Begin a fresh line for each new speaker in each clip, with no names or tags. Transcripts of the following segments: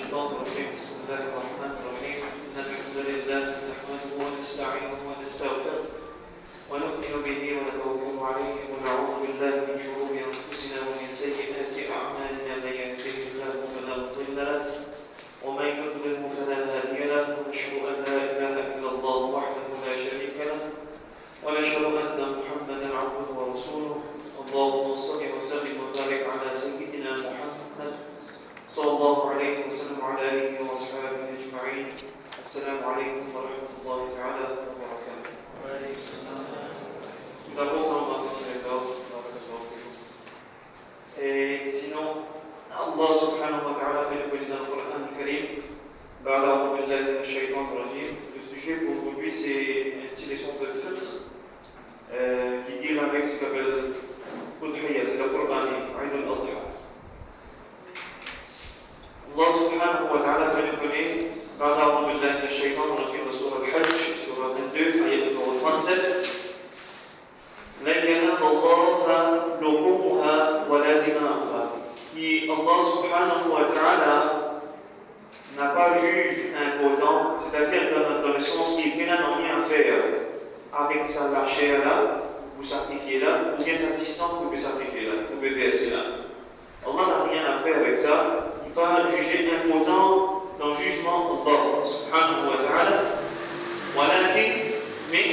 الشيطان الرجيم بسم الله الرحمن الرحيم إن الحمد لله نحمده ونستعينه ونستغفره ونؤمن به ونتوكل عليه ونعوذ بالله من شرور أنفسنا ومن سيئات أعمالنا من يهده الله فلا مضل له ومن يضلل فلا هادي له ونشهد أن لا إله إلا الله وحده لا شريك له ونشهد أن محمدا عبده ورسوله اللهم صل وسلم وبارك على سيدنا محمد صلى الله عليه وسلم وعلى آله وأصحابه أجمعين. السلام عليكم ورحمة الله تعالى وبركاته. وعليكم السلام. Tout d'abord, on va faire et sinon, Allah subhanahu wa ta'ala fait le dans le Coran al-Karim. بعد أعوذ بالله من الشيطان الرجيم. Le sujet pour aujourd'hui c'est une petite leçon de fiqh qui deal avec ce qu'on appelle Udhiyya, c'est la Qurbani, Eid al-Adha. Allah subhanahu wa ta'ala fait le connaître. بعد أعوذ بالله من الشيطان الرجيم de سورة الحج, سورة 22, ayat numéro 37. لن ينال الله لحومها ولا دماؤها. Qui Allah subhanahu wa ta'ala n'a pas juge impotent, c'est-à-dire dans le sens qu'il n'a rien à faire avec sa la chair là, vous sacrifiez là, ou bien sa distance, vous pouvez sacrifier là, vous pouvez verser là. Allah n'a rien à faire avec ça, il va juger impotent dans le jugement Allah subhanahu wa ta'ala. ولكن mais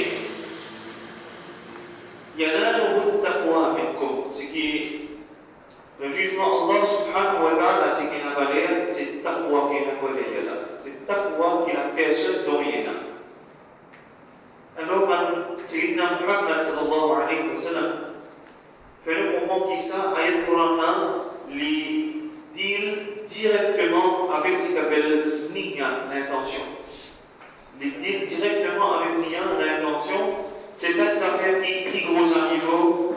يناله التقوى منكم, ce qui le jugement Allah subhanahu wa ta'ala, ce qui n'a pas l'air, c'est taqwa qui n'a pas l'air là, c'est taqwa qui la personne dont il est là. Alors, Sayyidina Muhammad sallallahu alayhi wa sallam fait nous comprendre que ça, ayat Coran les deal directement avec ce qu'on appelle niya, l'intention. Les deal directement avec niya, l'intention. C'est là que ça fait des gros animaux,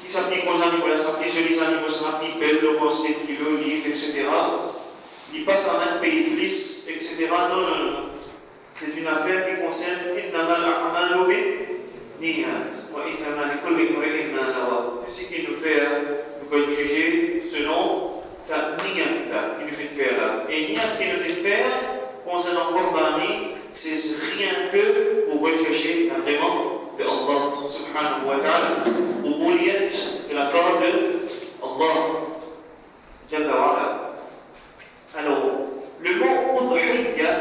qui s'appliquent aux animaux, là, ça fait jolis animaux, ça s'applique belle, le poste, kilo, livre, etc. Ils passent en un pays de lisse, etc. Non, non, non. C'est une affaire qui concerne ce qui nous fait, nous pouvons juger selon sa niyat là, qui nous fait faire là. Et niyat qui nous fait faire, concernant Qurbani, c'est rien que pour rechercher l'agrément de Allah subhanahu wa ta'ala, ou de la part de Allah Jalla wa ala. Alors, le mot Udhiyya,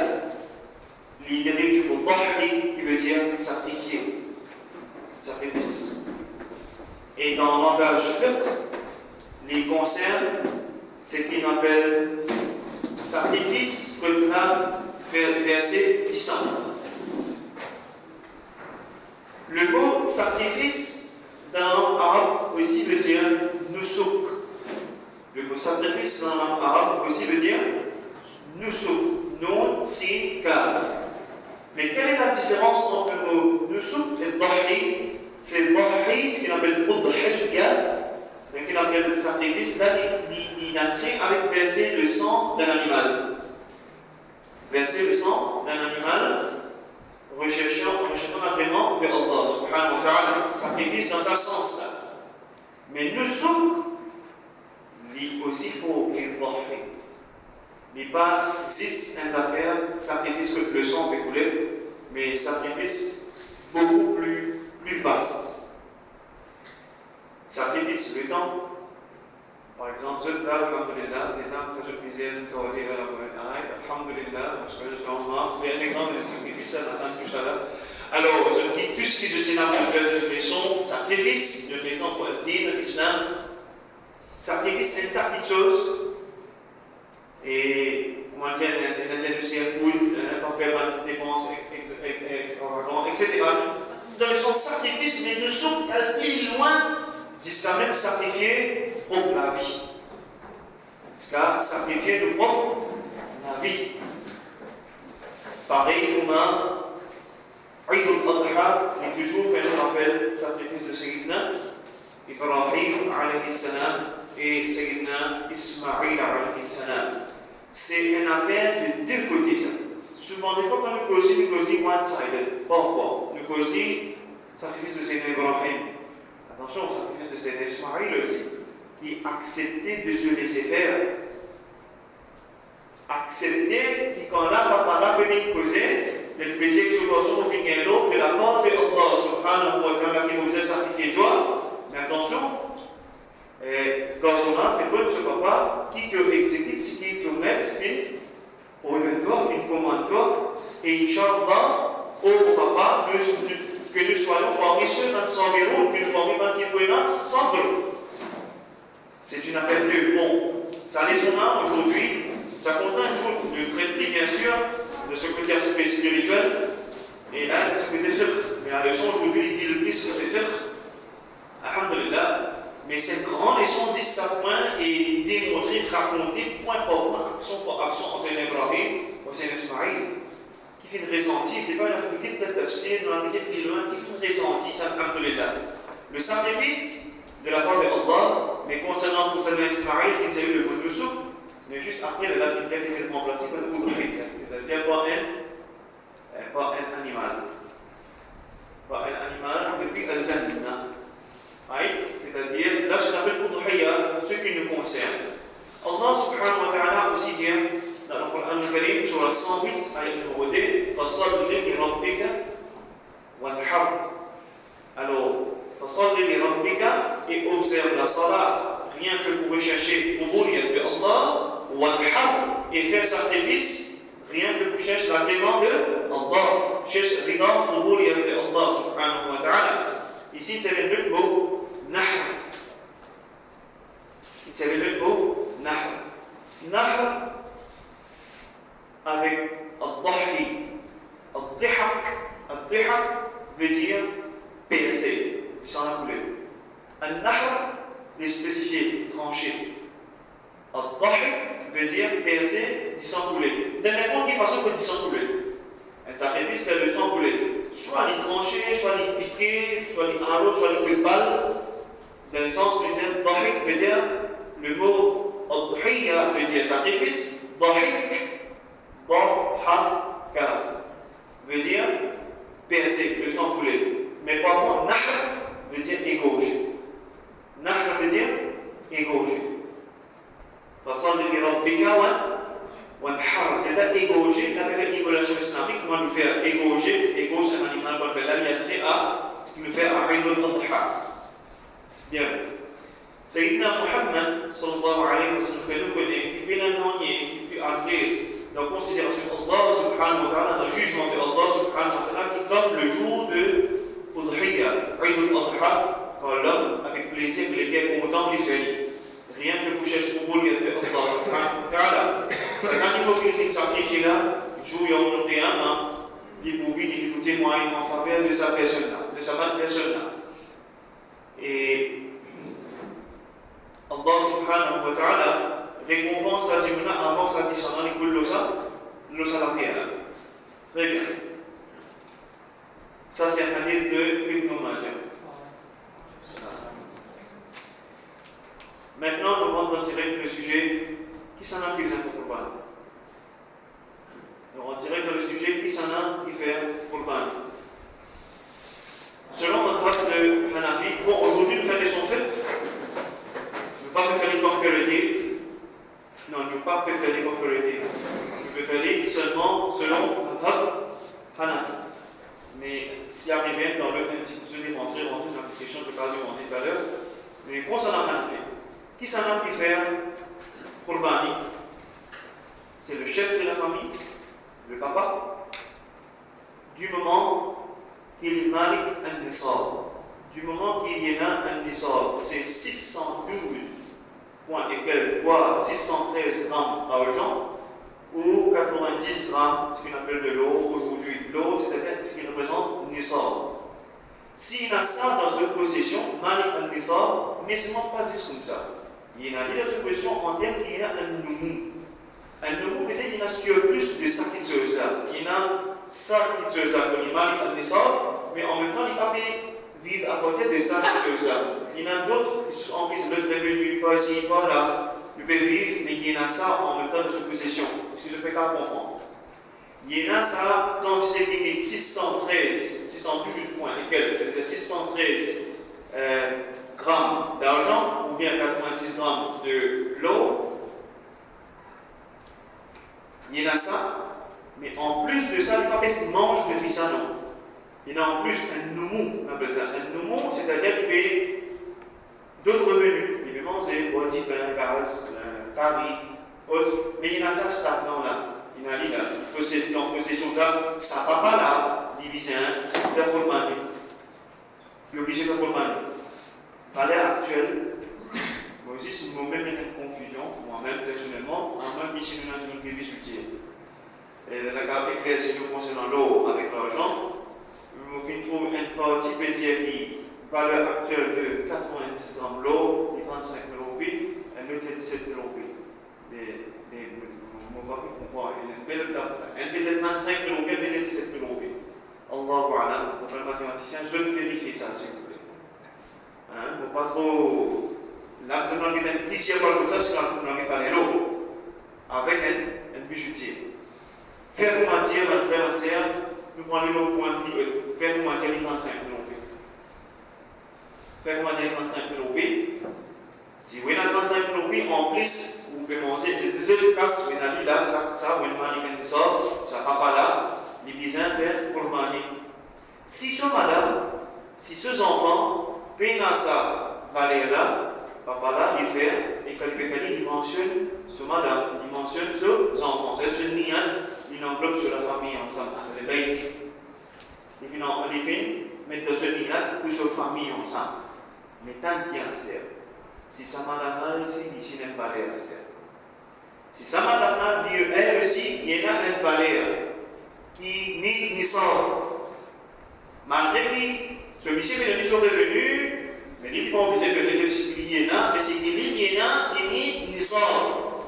il dérive du mot Dhahi qui veut dire sacrifier, sacrifice. Et dans le langage fiqh, les concerne ce qu'on appelle sacrifice que l'on a fait verser 10 ans. Le mot sacrifice dans la langue arabe aussi veut dire nusuk. Le mot sacrifice dans la langue arabe aussi veut dire nusuk. Nun, sin, kaf. Mais quelle est la différence entre le mot nusuk et dhahi? C'est dhahi, ce qu'on appelle udhiyya, ce qu'on appelle le sacrifice. Là, il a trait avec verser le sang d'un animal. Verser le sang d'un animal, recherchant l'agrément de Allah subhanahu wa ta'ala, sacrifice dans ce sens-là. Mais nusuk, lui aussi faut qu'il dhahi. Il n'y a pas 6 affaires, sacrifice que le sang peut couler, mais sacrifice beaucoup plus vaste. Sacrifice le temps, par exemple, je parle, alhamdulillah, des âmes que je disais, alhamdulillah, parce que je suis en marre, il y a un exemple de sacrifice à la fin. Alors, je dis, puisque je tiens à faire des sons, sacrifice, je m'étends pour le dire, l'islam, sacrifice, c'est une tas de choses. Et comment dire, il y a du circuit, pas faire des dépenses extravagantes, etc. Dans le sens sacrifice, mais nous sommes plus loin jusqu'à même sacrifier pour la vie. Jusqu'à sacrifier de propre la vie. Pareil, Eid al-Adha est toujours fait un rappel sacrifice de Sayyidina Ibrahim alayhi salam et Sayyidina Ismaïl alayhi salam. C'est une affaire de deux côtés. Ça. Souvent, des fois, quand nous causons one-sided. Parfois, nous causons sacrifice de Sayyidina Ibrahim. Attention, le sacrifice de Sayyidina Ismaïl aussi, qui acceptait de se laisser faire. accepter que quand là, papa là, peut causer, le petit exhortation au fin de la part de Allah subhanahu wa ta'ala qui vous a sacrifié toi, mais attention, garçon-là, peut-être ce papa qui te exécute, qui te met, ordonne-toi, commande-toi, et Inch'Allah, au papa, que nous soyons parmi ceux qui sont environ, que nous soyons parmi ceux qui sans c'est une affaire de bon. Ça laisse son âme aujourd'hui, ça contient toujours de traiter bien sûr de ce côté aspect spirituel et là de ce côté fiqh. Mais la leçon aujourd'hui, il dit le plus côté fiqh. Alhamdulillah. Mais c'est une grande leçon, si ça point et démontrer, raconter point par point, action par action, enseignant Ibrahim, enseignant Ismaïl, qui fait une ressentie. C'est pas une petite tafsir, dans la petite plus loin, qui fait une ressentie, ça alhamdulillah. Le sacrifice de la part de Allah, mais concernant Ismaïl, qui s'est eu le bon nusuk, mais juste après, le laf qui a été remplacé par le udhiyya, c'est-à-dire pas un animal. Pas un animal depuis Al-Jannah. C'est-à-dire, là, ce qu'on appelle udhiyya, ce qui nous concerne. Allah subhanahu wa ta'ala aussi dit dans le Coran al-Karim, sur la 108, ayat numéro 2, Fasalli li rabbika wanhar. Alors, Fasalli li rabbika et observe la salat, rien que pour rechercher l'ubudiyya de Allah, wanhar et faire sacrifice, rien que pour chercher l'agrément de Allah, cherche l'ubudiyya de Allah subhanahu wa ta'ala. Ici, c'est le mot nahr. C'est le mot nahr. Nahr avec al-dahi. Al-dihak veut dire percer, sans la couleur. Al-nahr, les spécifier, trancher. Al-dahik veut dire percer, sans couler. De n'importe quelle façon que sans couler. Un sacrifice fait le sang couler. Soit les trancher, soit les piquer, soit les arrows, soit les coups de balle. Dans le sens de dire dahik veut dire le mot al-dhiyya veut dire sacrifice. Dahik, dahaka veut dire percer, le sang couler. Mais par contre, nahr veut dire égorger. Nahr veut dire égorger. Fasalli li rabbika wanhar, c'est-à-dire égorger, la immolation islamique, comment nous faire égorger un animal, qu'on fait l'alliatrer à ce qui nous fait à Eid al-Adha. Bien. Sayyidina Muhammad sallallahu alayhi wa sallam fait nous connaître, qui peut l'annoncer, qui peut agréer la considération d'Allah subhanahu wa ta'ala, le jugement de Allah subhanahu wa ta'ala, qui comme le jour de Udhiyya, Eid al-Adha, quand l'homme, avec plaisir, les est content, les fait. Rien que vous cherchez pour vous, de Allah subhanahu wa ta'ala. Ces animaux qui sont sacrifiés là, jouent au Qiyamah, ils vous témoignent en faveur de sa personne-là, de sa bonne personne-là. Et Allah subhanahu wa ta'ala récompense sa dimuna avant sa descendant les coups de l'osa la terre. Très bien. Ça, c'est un hadith de Ibn Majah. Maintenant, nous rentrons direct le sujet qui s'en a qui vient pour Qurban. Nous rentrons direct dans le sujet qui s'en a qui fait Qurban. Selon le tract de Hanafi, bon, aujourd'hui nous faisons des sons-faits. Nous ne pas préférer comme que le dire. Non, nous ne pas préférer comme que le dire. Nous préférer seulement selon le tract Hanafi. Mais s'il y a bien dans le petit coup de rentrer dans la question que je vais demander tout à l'heure, mais concernant Hanafi, qui s'en a qui fait Qurbani? C'est le chef de la famille, le papa, du moment qu'il est Malik al-Nisab. Du moment qu'il y en a un Nisab, c'est 612 points et quelques fois 613 grammes d'argent ou 90 grammes, ce qu'on appelle de l'eau aujourd'hui. L'eau, c'est-à-dire ce qui représente Nisab. S'il a ça dans une possession, Malik al-Nisab, mais ce n'est pas dit comme ça. Il y en a dans une position en termes qu'il y a un noumou. Un noumou veut dire qu'il y en a sur plus de ça qui se là. Il y en a ça qui se là pour l'imam al-Nisab, mais en même temps, il ne peut pas vivre à côté de ça qui se là. Il y en a d'autres qui ont pris notre revenu, pas ici, pas là. Il peut vivre, mais il y en a ça en même temps de sa possession. Est-ce que je peux pas comprendre? Il y en a ça, quantité limite 612 points et quelques, c'est-à-dire 613 grammes d'argent ou bien 90 grammes de l'eau. Il y en a ça, mais en plus de ça, il n'y a pas qu'il mange depuis ça, non. Il y en a en plus un noumou, on appelle ça. Un noumou, c'est-à-dire qu'il fait d'autres revenus. Il peut manger, boire du pain, gaz, carry, autre. Mais il y en a ça stagnant là. Il y en a là. Dans possession ça, ça va pas là, divisé, faire pour le mari. Il est obligé de faire pour le mari. À l'heure actuelle, moi aussi, c'est moi-même une confusion, moi-même personnellement, en même que si nous avons une difficulté. Et la carte est claire, c'est nous concernant l'eau avec l'argent. Je trouve une partie pédiatrie, valeur actuelle de 90 grammes l'eau, et 35 000 roupies, et l'autre est 17 000 roupies. On va comprendre. Elle peut-être 25 000 roupies, elle peut-être 17 000 roupies. Allahu A'lam, pour le mathématicien, je vais vérifier ça, s'il vous plaît. Hein, pour pas trop. Là, c'est un policier comme ça, c'est un parler l'eau, avec un bijoutier. Faire pour matière, nous prenons l'eau pour un petit faire pour matière, les 35 000 roupies. Faire pour matière, les 35 000 roupies. Si vous avez 35 000 roupies, en plus, vous pouvez manger les autres casses, vous avez là, ça, vous avez ça va pas là, les bisins faire pour le manger. Si ce madame, si ce enfant, paye à ça, valeur-là, papa là, il fait, et quand il fait faire, il mentionne ce madame, il mentionne ce enfant. C'est ce lien, il englobe sur la famille ensemble, les baïtis. Il fait, mettre ce lien pour sa famille ensemble. Mais tant bien, c'est si sa madame là, ici n'est pas l'air, si sa madame là, elle aussi, il y a un valeur qui n'y sort. Malgré que celui-ci est devenu son revenu, mais il n'est pas obligé de donner le cyclier là, mais c'est qu'il y a limite n'y sort.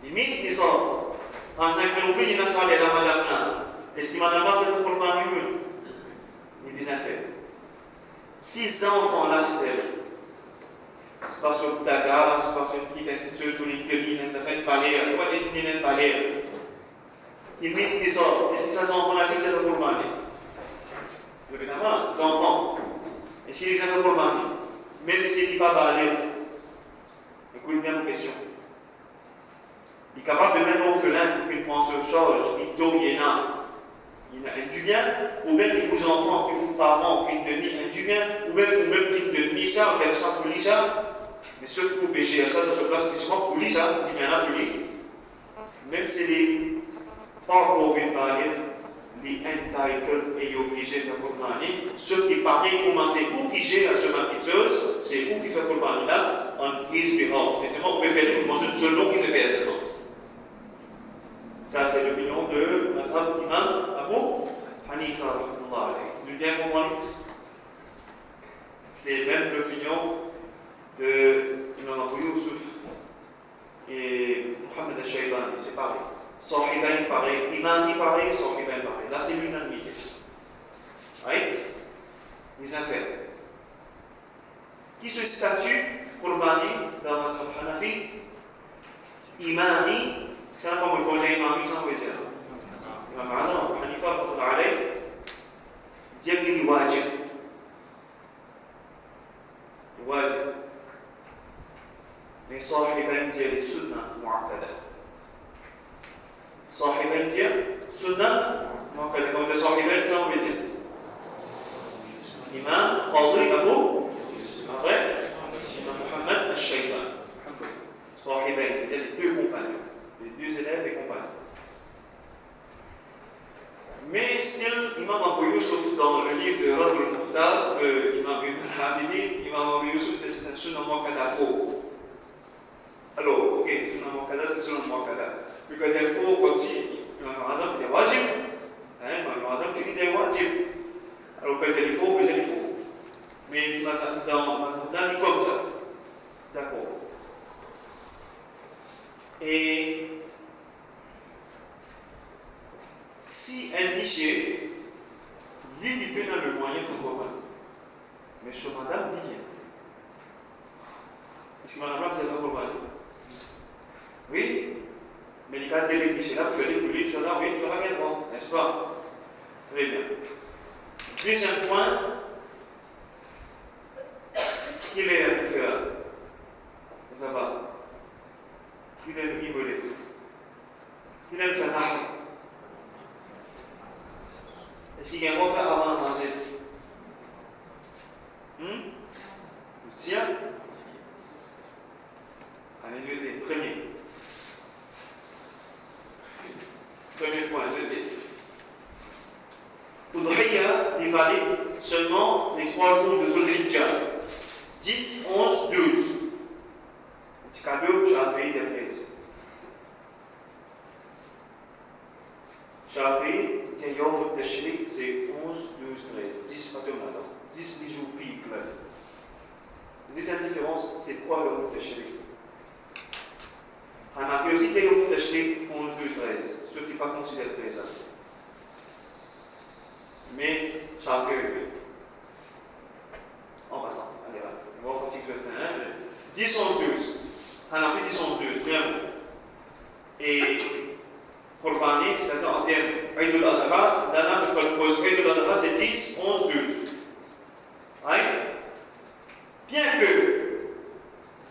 Limite n'y sort. 35 000 roupies, il y a un valeur à madame là. Est-ce que madame là, c'est pour le mari? Il est bien fait. 6 enfants là, c'est pas sur le Dakar, c'est pas sur une petite chose pour les collines, ça fait une valeur. Il faut pas dire qu'il y a une valeur. Il met des sorts. Est-ce que ça s'enfant là, c'est que ça pour le mari? Évidemment, des enfants. Et si les enfants pour le mari, même s'il n'est pas balé, écoute bien ma question. Il est capable de mettre l'orphelin pour faire prendre ce charge, il doit y en a. Il a un du bien, ou même les vos enfants, que vos parents font de demi, un du bien, ou même de demi ça, on ça pour lui ça. Mais sauf que vous péchez à ça dans ce place spécialement pour lui ça, c'est bien là pour lui. Même si les parents vont parler, les entitled et obligés de faire pour parler, sauf qui parlent comment c'est vous qui gère ce maquilleuse, c'est vous qui faites pour parler là, on his behalf. Effectivement, vous pouvez faire des promotions selon qui fait seulement. Ça, c'est l'opinion de notre imam Abu Hanifa. Vous bien comprenez? C'est même l'opinion de l'imam Abu Yusuf et Mohamed al-Shaybani, c'est pareil. Sahibain pareil, imam pareil, sahibain pareil. Là, c'est l'unanimité. Right? Les affaires. Qui se statue Qurbani dans notre Hanafi? Imami. Ça n'a pas me causer imami, ça veut dire. Imam Azam, Abu Hanifa, dire qu'il est wajib. wajib. Mais sahibain dire les sunnah mu'akkada. Sahibain dire sunnah mu'akkada. Comme des sahibain, ça veut dire. Imam Qadhi Abu avec Imam Mohamed al-Shaybani. Sahibain, dire les deux compagnons. Les deux élèves et compagnons. Mais still, Imam Abu Yusuf, dans le livre de Rad al-Mukhtar, Imam Ibn al-Habidi, Imam Abu Yusuf, c'est un sunnah mu'akkada faux. Alors, ok, sunnah mu'akkada, c'est sunnah mu'akkada. Puis quand il est faux, comme si Imam Azam dit wajib. Imam Azam dit wajib. Alors quand il est faux, il est faux. Mais dans il est comme ça. D'accord. Et si un niché, il peut dans le moyen favorable. Mais ce madame dit. Est-ce que madame c'est favorable? Oui. Mais les cas de l'épicer là, vous faites les coulisses, là, oui, il fera bien, n'est-ce pas? Très bien. Deuxième point, qu'il est un faire. Ça va. Qu'il est le rigoler. Qui aime faire nahr? Est-ce qu'il y a un droit faire avant de manger? Le tien? Allez, notez. Premier point, notez. Udhiyya n'est valide seulement les 3 jours de Dhul Hijjah. 10, 11, 12. Tikabiou, Shafi'i, 13. Shafi'i, Yom Tashriq, c'est 11, 12, 13. 10, pas de mal. 10 les jours piques. Vous cette différence, c'est quoi Yom Tashriq? Hanafi aussi, Yom Tashriq, 11, 12, 13. Ceux qui ne pas considèrent 13 là. Mais Shafi'i, en passant, allez, on va voir l'article 10, 11, 12. Hanafi 10, 11, 12, bien bon. Et Qurbani, c'est-à-dire en termes Eid al-Adha, là, on propose Eid al-Adha, c'est 10, 11, 12. Right? Bien que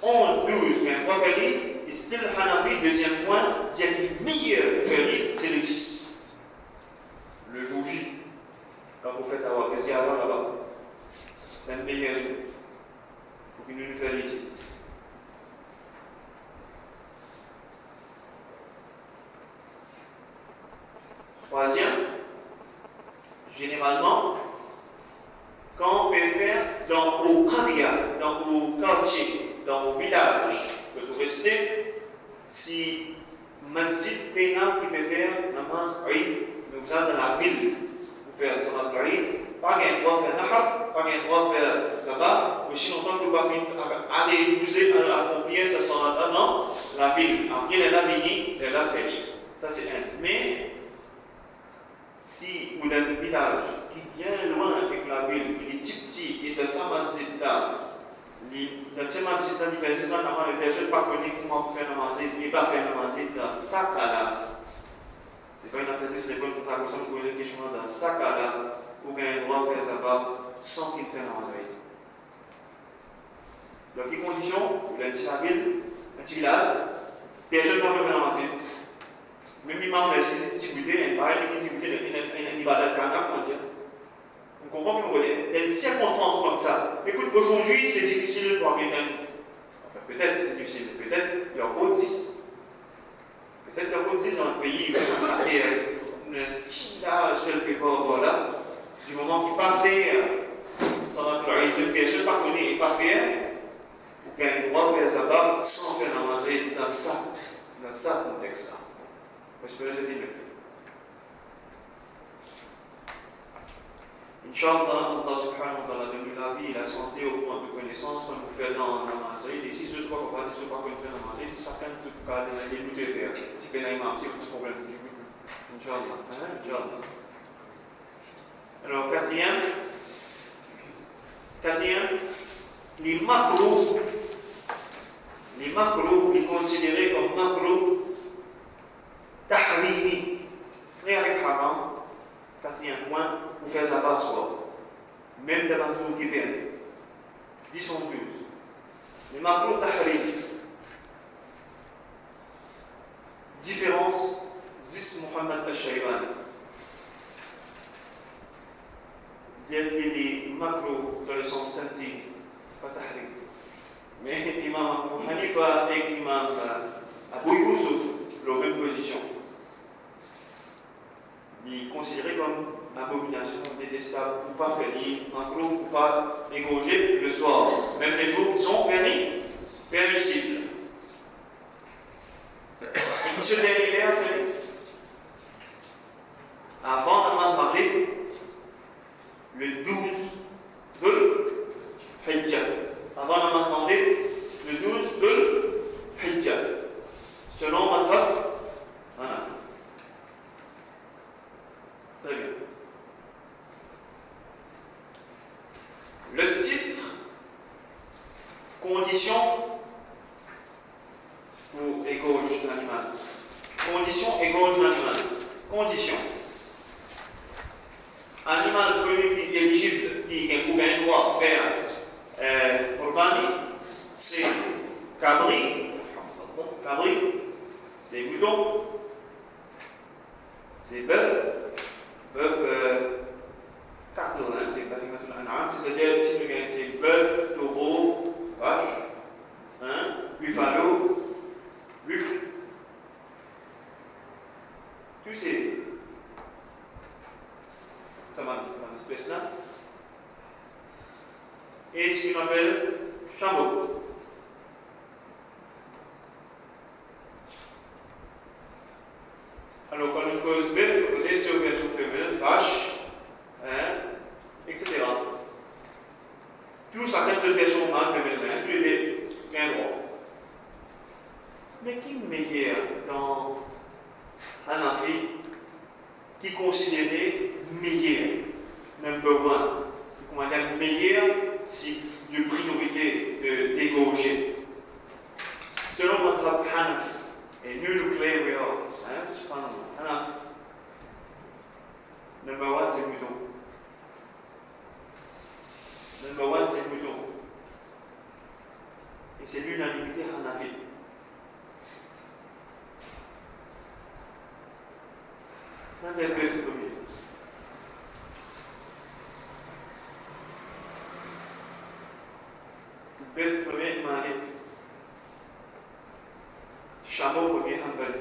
11, 12, mais on va faire et still Hanafi, deuxième point, dire que le meilleur pour faire c'est le 10. Le jour J. Quand vous faites avoir, qu'est-ce qu'il y a là-bas? C'est un meilleur jour. Il faut qu'il nous fasse ici. Troisième, généralement, quand on peut faire au qaria, au quartier, au village, que vous restez, si masjid pénal qui peut faire namaz Eid, nous allons dans la ville pour faire salat Eid, pas qu'un droit faire nahar, pas qu'un droit faire sabbat, ou sinon tant que vous pas aller user accomplir ce salat dans la ville. Après, elle a fini, elle a fait. Ça c'est un. Mais si vous avez un village qui est bien loin avec la ville, il est petit, et de sa masjid-là, dans ce masjid-là, il fait 10 ans avant les personnes pas connues comment faire la masjid, il va faire la masjid dans sa cas-là. Ce n'est pas une affaire, c'est une contraction pour une question dans sa cas-là, pour gagner un droit à faire ça sans qu'il fasse la masjid. Dans quelles conditions? Vous avez dit la ville, un petit village, personne ne peut faire la masjid. Même l'imam laisse les difficultés, il parle des difficultés, il va dans le canard, on dit. Vous comprenez comment vous des circonstances comme ça. Écoute, aujourd'hui, c'est difficile pour quelqu'un. Enfin, peut-être c'est difficile, peut-être il y a encore existe. Peut-être il y a encore existe dans le pays, un petit village quelque part, voilà. Du moment qu'il n'a pas fait, ça va être une personne pas connue et pas faire, vous gagnez le droit de faire ça sans faire la masjid dans ça contexte-là. Parce que je dis le fait. Inch'Allah, Allah subhanahu wa ta'ala donne la vie et la santé au point de connaissance comme vous faites dans la masjid. Et si je ne vois pas, je ne vois pas qu'on fait dans la masjid, chacun peut les goûter faire. Si vous avez un imam, c'est pas de problème. Inch'Allah. Inch'Allah. Alors, quatrième, les macros, les considérés comme macros tahrimi, frère avec haram, quatrième point, pour faire ça par soi. Même dans la zone qui vient. 10 en plus. Les macros tahrimi. Différence, Zis Muhammad al-Shaybani. Dire qu'il est macro dans le sens tanzih, pas tahrim. Mais Imam Hanifa et Imam Abu Yusuf, la même position. Il est considéré comme abomination détestable pour ne pas faire macro, pour ne pas égorger le soir. Même les jours qui sont permissibles. Et ce dernier a fait avant Namaz Maghrib, le 12 de Hijjah. Avant Namaz Maghrib, le 12 de Hijjah. Selon Mazhab, voilà. Très bien. Le titre, condition pour égorge de l'animal. Condition égorge de l'animal. Condition. Animal connu qui est éligible, qui a un droit faire Qurbani, c'est cabri, c'est mouton, c'est bœuf, cattle, hein, c'est Bahimatul An'am, c'est-à-dire ici c'est bœuf, taureau, vache, hein, buffalo, buffle. Tous ces espèces-là. Et ce qu'on appelle chameau. Alors, quand on cause bœuf, côté c'est une version féminine, vache, hein, etc. Tous certaines autres versions mâles, féminines, tous les bien droits. Mais qui est meilleur dans Hanafi, qui est considéré meilleur, number one, comment dire meilleur, si de priorité de dégorger. Selon notre Hanafi, et nous nous clés, oui, c'est pas nous, Hanafi. Number one, c'est le mouton. Number one, c'est le mouton. Et c'est l'unanimité Hanafi. Ça, c'est le bœuf premier. Le bœuf premier, Malik. Chameau premier, Hanbali.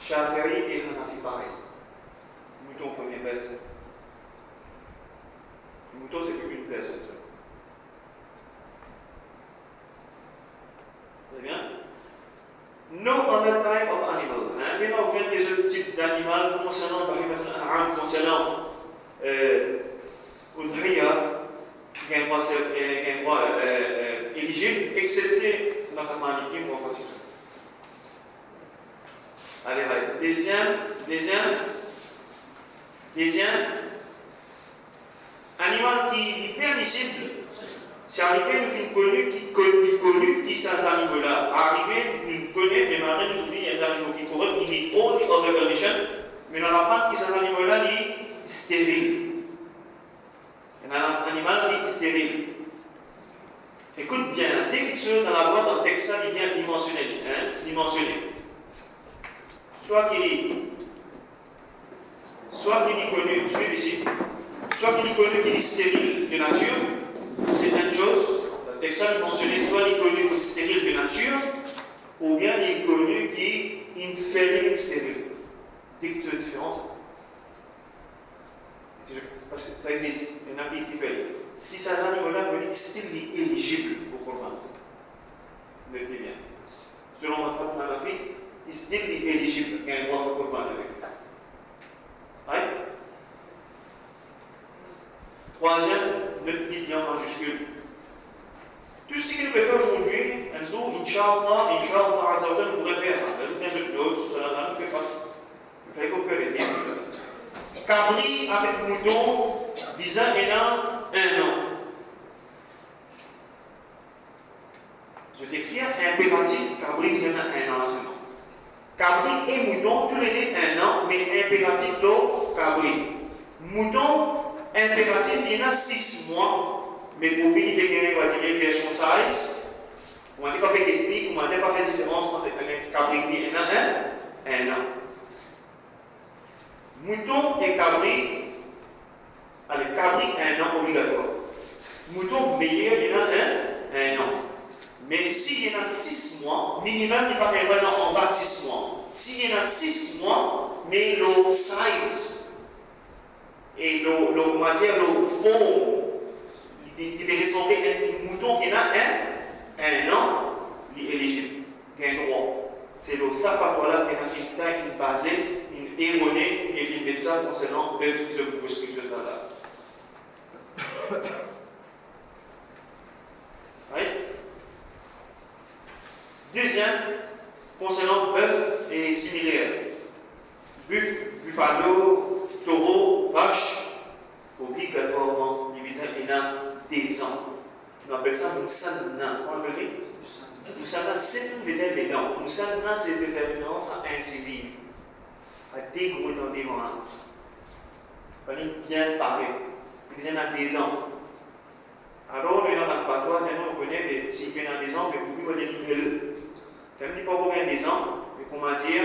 Shafi'i et Hanafi pareil. Mouton premier, best. Le mouton, c'est plus qu'une personne. Très bien. No other type of animal. Il n'y a aucun des autres types d'animal concernant Bahimatul An'am, concernant Udhiya, qui est un droit éligible, excepté la Maliki ou Fatima. Allez, allez. Deuxième, animal qui est permissible. C'est arrivé, nous avons connu qui sont ces animaux-là. Arrivé, nous connaissons, mais maintenant nous oublions les animaux qui courent, il est all the other conditions, mais nous apprend que ces animaux-là sont stériles. Il y a un animal qui est stérile. Écoute bien, dès qu'il se dans la boîte, en texte, il vient dimensionné. Soit qu'il est connu, suivez ici, soit qu'il est connu qu'il est stérile de nature, c'est une chose. Le texte est mentionné soit il est connu qu'il est stérile de nature, ou bien il est connu qu'il est inférieur stérile. Dès que tu as une différence, parce que ça existe, il y en a qui fait. Si ces animaux-là veulent style éligible au Coran, notez bien. Selon notre Hanafi, il style éligible, il y a un droit au Coran avec. Right? Troisième, notre billet en majuscule. Tout ce qu'il peut faire aujourd'hui, un jour, Inch'Allah, Azzawajal, nous pourrait faire. Nous avons d'autres, cela nous fait face. Il fallait qu'on peut arrêter. Cabri avec mouton, visant un an. Je t'écris impératif, cabri visant un an seulement. Cabri et mouton, tous les deux un an, mais impératif là, cabri. Mouton, impératif, il y en a 6 mois, mais pour venir de on va dire version size, on va dire pas faire technique, on va dire pas faire différence entre un cabri et un an. Mouton et cabri, allez, cabri, un an obligatoire. Mouton meilleur, il y en a un an. Mais s'il y en a 6 mois, minimum, il n'y a pas un an en bas 6 mois. S'il y en a 6 mois, mais le size et le matière, le fond, il est ressemblé à un mouton qui a un an, il est éligible, il a un droit. C'est le safatoire qui a une base, une erronée, une film de ça concernant bœuf qui se prescription là. Right? Deuxième, concernant bœuf et similaire. Buffalo, taureau, vache, obligatoirement divisé en des ans. On appelle ça moussanna. On appelle moussanna, c'est une veut les dents. Moussanna, c'est de faire référence à incisive, à des gros dents des mains. On est bien paré. Il y en a des ans. Alors, il y a un fatwa, on connaît, mais s'il y en a des ans, mais pour lui, on va dire qu'il quand même pas combien des ans, mais comment dire,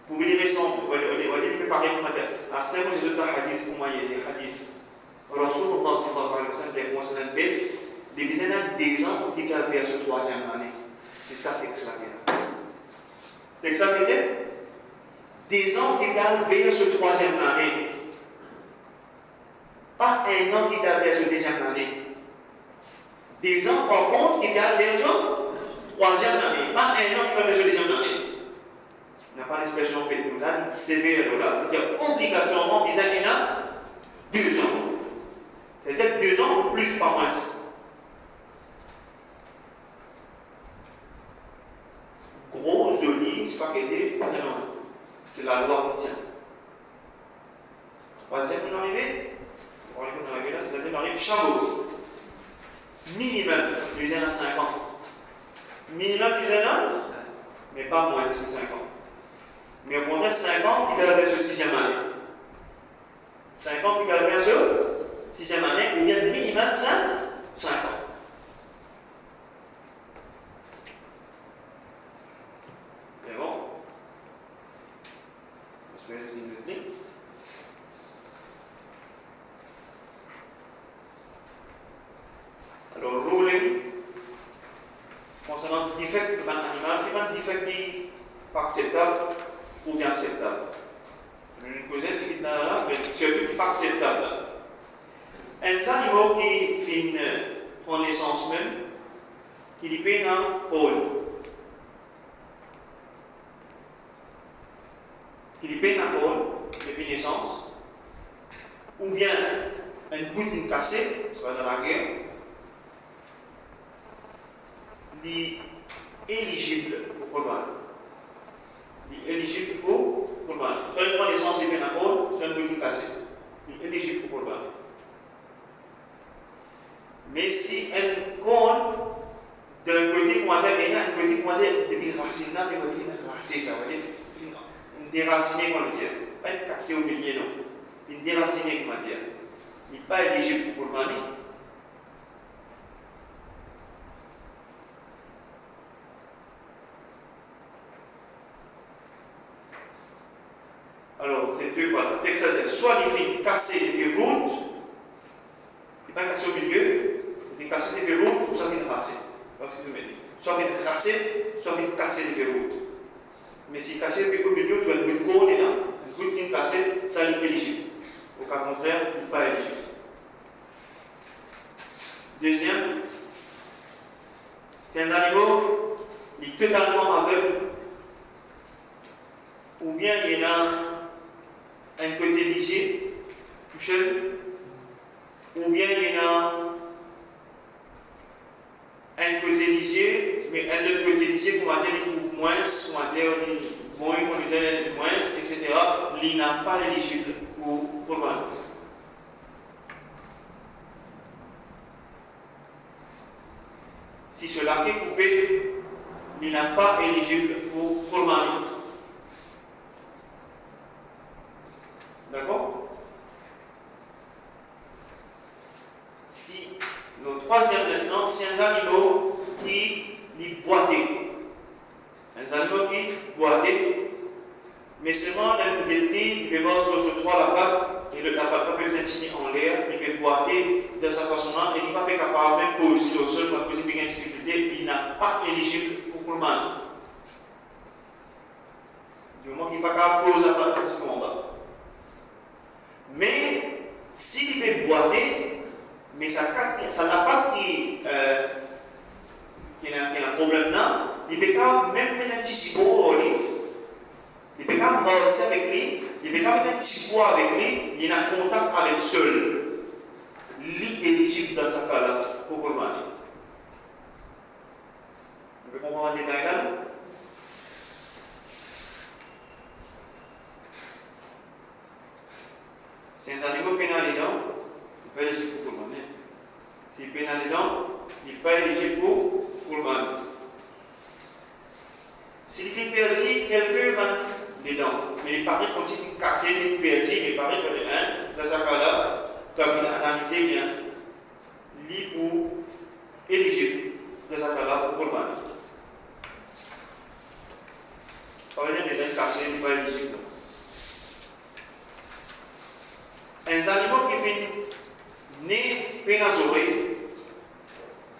Pour venir ensemble, on va dire préparer pour matin. À 5 mois, j'ai un hadith pour moi, il y a des hadiths. Rasulullah sallallahu alayhi wa sallam, qui a commencé dans le bête, des dizaines des ans pour qu'il y ait vers ce troisième année. C'est ça le texte là. Le texte là, des ans qui égale vers ce troisième année. Pas un an qui égale vers ce deuxième année. Des ans, par contre, qui égale vers ce troisième année. Pas un an qui égale vers ce deuxième année. Il n'y a pas d'expression que nous là, il sévère là. Il y a obligatoirement des années là, 2 ans. C'est-à-dire 2 ans ou plus par mois. Gros, joli, c'est pas qu'elle est, c'est la loi qui tient. Troisième, on est arrivé. On est arrivé là, c'est-à-dire on arrive chameau. Minimum, plus d'un à 5 ans. Minimum, plus d'un an, mais pas moins de 5 ans. Mais au contraire, 5 ans qui va vers ce 6e année. 5 ans qui va vers ce 6e année, ou bien minimum 5 ans. C'est bon? Je vais une minute. Alors, ruling, concernant défect de l'animal, qui va défect pas acceptable ou bien acceptable. Une cousine, c'est qui est là, mais surtout qui n'est pas acceptable. Un animal qui finit prendre naissance même, qui est peine en pôle. Qui est peine en pôle, depuis naissance, ou bien une boutine cassée, soit dans la guerre, il est éligible au programme. Il est éligible au programme. Soit une connaissance est bien encore, soit une boutine cassée. Il est éligible au programme. Mais si un corps d'un côté commentaire et un côté commentaire depuis racine, là, il va dire racine, ça veut dire une déracinée, comment dire. Pas une cassée au milieu, non. Une déracinée, comment dire. Il n'est pas éligible pour programme. Alors, c'est deux voilà. Le texte dit soit il fait casser des routes, il n'est pas cassé au milieu, il fait casser des routes, ou soit il fait raser. Parce que je me dis. Soit il fait raser, soit il fait casser des routes. Mais si casser au milieu, tu as une goutte courte là, une goutte qui est cassée, ça il est éligible. Au cas contraire, il n'est pas éligible. Deuxième, c'est un animal qui est totalement aveugle, ou bien il y en a un côté léger, tout seul, ou bien il y en a un côté léger, mais un autre côté léger, comment dire, il trouve moins, comment dire, moins, etc. Il n'est pas éligible pour programme. Si cela est coupé, il n'est pas éligible pour programme. D'accord? Si, le troisième maintenant, c'est un animal qui boitait. Un animal qui boitait, mais seulement dans le il peut voir sur ce toit là-bas, et la patte peut s'intimer en l'air, il peut boiter de cette façon-là, et il n'est pas capable même de poser au sol, pour poser une difficulté, il n'est pas éligible pour le mal. Du moment qu'il n'est pas capable de poser à partir du combat. Mais s'il peut boiter, mais ça n'a pas qui a un problème là, il peut même mettre un petit cibot, il peut marcher avec lui, il peut mettre un petit bois avec lui, il a un contact avec seul. Il est éligible dans ce cas-là pour commander. Vous pouvez comprendre le détail là? Si un animal pénal est dedans, il n'est pas éligible pour commander. Si pénal est dedans, il n'est pas éligible pour commander. S'il fait perdre, quelqu'un va dedans. Mais il paraît comme s'il cassé, il perdit, il paraît que dans ce cas-là, comme il a analysé bien, il est pour éligible dans ce cas-là pour commander. Par exemple, il est cassé, parce qu'il n'est pas éligible. Un animal qui vient né pénazoré,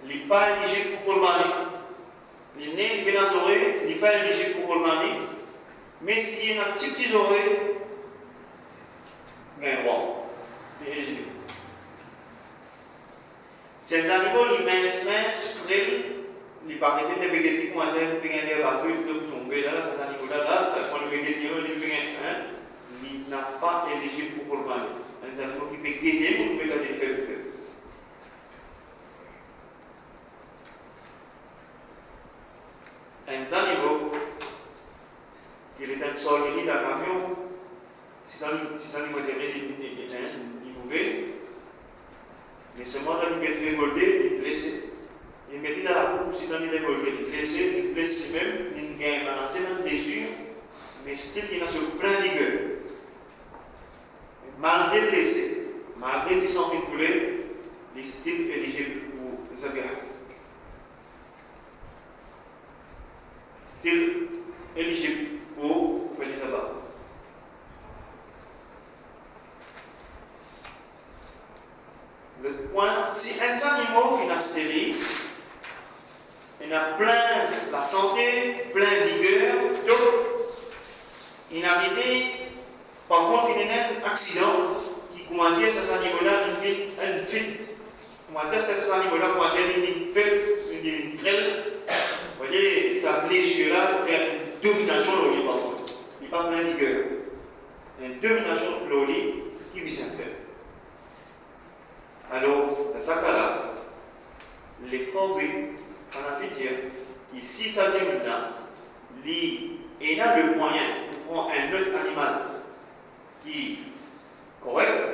il n'est pas éligible pour Colmani. Il est né pénazoré, il n'est pas éligible pour Colmani. Mais s'il y a un petit petit oreille, il y a un droit. Il est éligible. Si les animaux, ils minces, frêles, ils parlent de végétés, comment dire, ils peuvent aller à bateau, ils peuvent tomber là, ces animaux-là, ça prend le végété, ils peuvent hein, il n'a pas éligible pour le mal. Les animaux qui peuvent guetter, vous pouvez garder le faible. Les animaux, il est un sol, il est un camion, c'est un animal il pouvait. Mais seulement quand il est révolté, il est blessé. Il met dans la coupe, si quand il est révolté, il est blessé, il blesse lui-même, il gagne balancé dans les yeux, mais still il est sur plein vigueur. Malgré blessé, malgré qu'il s'en fait couler, il est still éligible pour les affaires. Still éligible pour faire les abats. Le point, si un animal finit stérile, il a plein la santé, plein vigueur, donc il arrive, par contre, il y a un accident qui, comment dire, ces animaux-là, une fuite. Comment dire, ces animaux-là, comment dire, une frêle. Vous voyez, sa blessure-là fait une domination de l'oli, par contre. Il n'est pas plein vigueur. Il y a une domination de l'oli qui vit s'en faire. Alors, dans ce cas-là, les produits, on a fait dire que si ça dit maintenant, il a le moyen de prendre un autre animal qui est correct,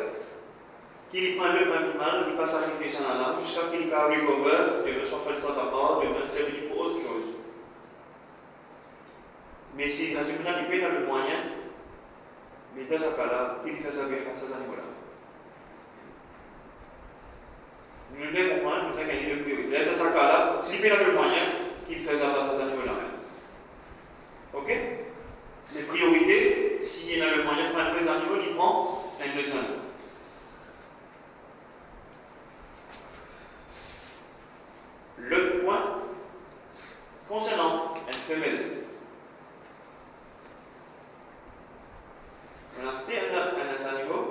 qu'il prend le même animal, il passe à sacrifier son animal jusqu'à qu'il ait recover, de soit fait ça d'abord, de servir pour autre chose. Mais si ça dit maintenant, il a le moyen, mais dans ce cas-là, qu'il fait ça avec ces animaux-là. Nous devons comprendre, nous avons gagné le priorité. Dans ce cas-là, s'il paie le moyen, il fait ça dans ces animaux-là. Ok? Les priorités, s'il a le moyen de prendre deux animaux, il prend un autre animal. Le point concernant un femelle. On a cité un animal.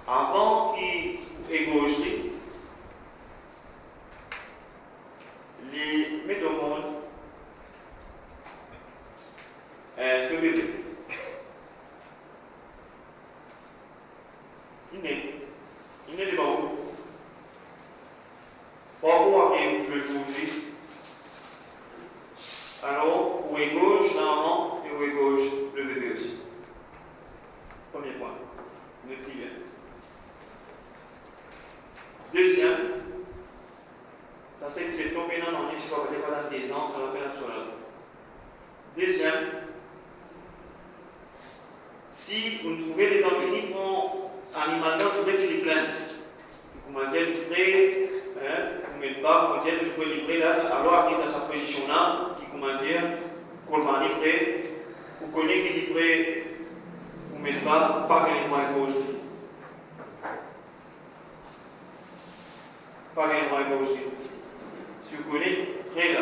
Avant qu'il égauche les mettent au monde ce bébé. Il est devant vous. Pourquoi arrive le jour J? Alors, où est gauche l'enfant et où est gauche le bébé aussi. Premier point. Ne plie bien. Deuxième, ça c'est exception pénale en histoire, pas dans des ans, ça l'appelle naturel. Deuxième, si vous trouvez les temps finis pour un animal, vous trouvez qu'il est plein. Comment dire, il est prêt, vous mettez pas, comment dire, il est prêt là, alors arrive dans sa position là, qui comment dire, comment il est prêt, vous connaissez qu'il est prêt, vous mettez pas qu'il est moins gauche. Pas qu'il est moins gauche. Si vous connaissez, prêt là,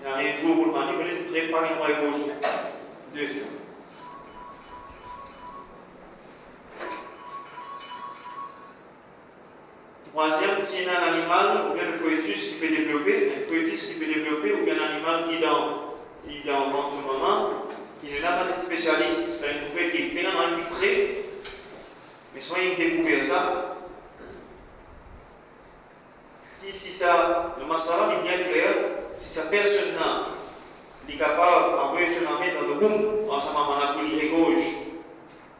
il y a un jour pour le mani, vous connaissez prêt, pas qu'il est moins gauche. Deux. Troisième, s'il y a un animal ou bien un foetus qui peut développer, ou bien un animal qui est dans ce moment, qui n'est pas des spécialistes, il trouve qu'il est pénalement qui prêt, mais soit il découvert ça. Si ça, le mascara est bien clair, si sa personne-là est capable d'envoyer son armée dans le boom, ensemble à la police gauche,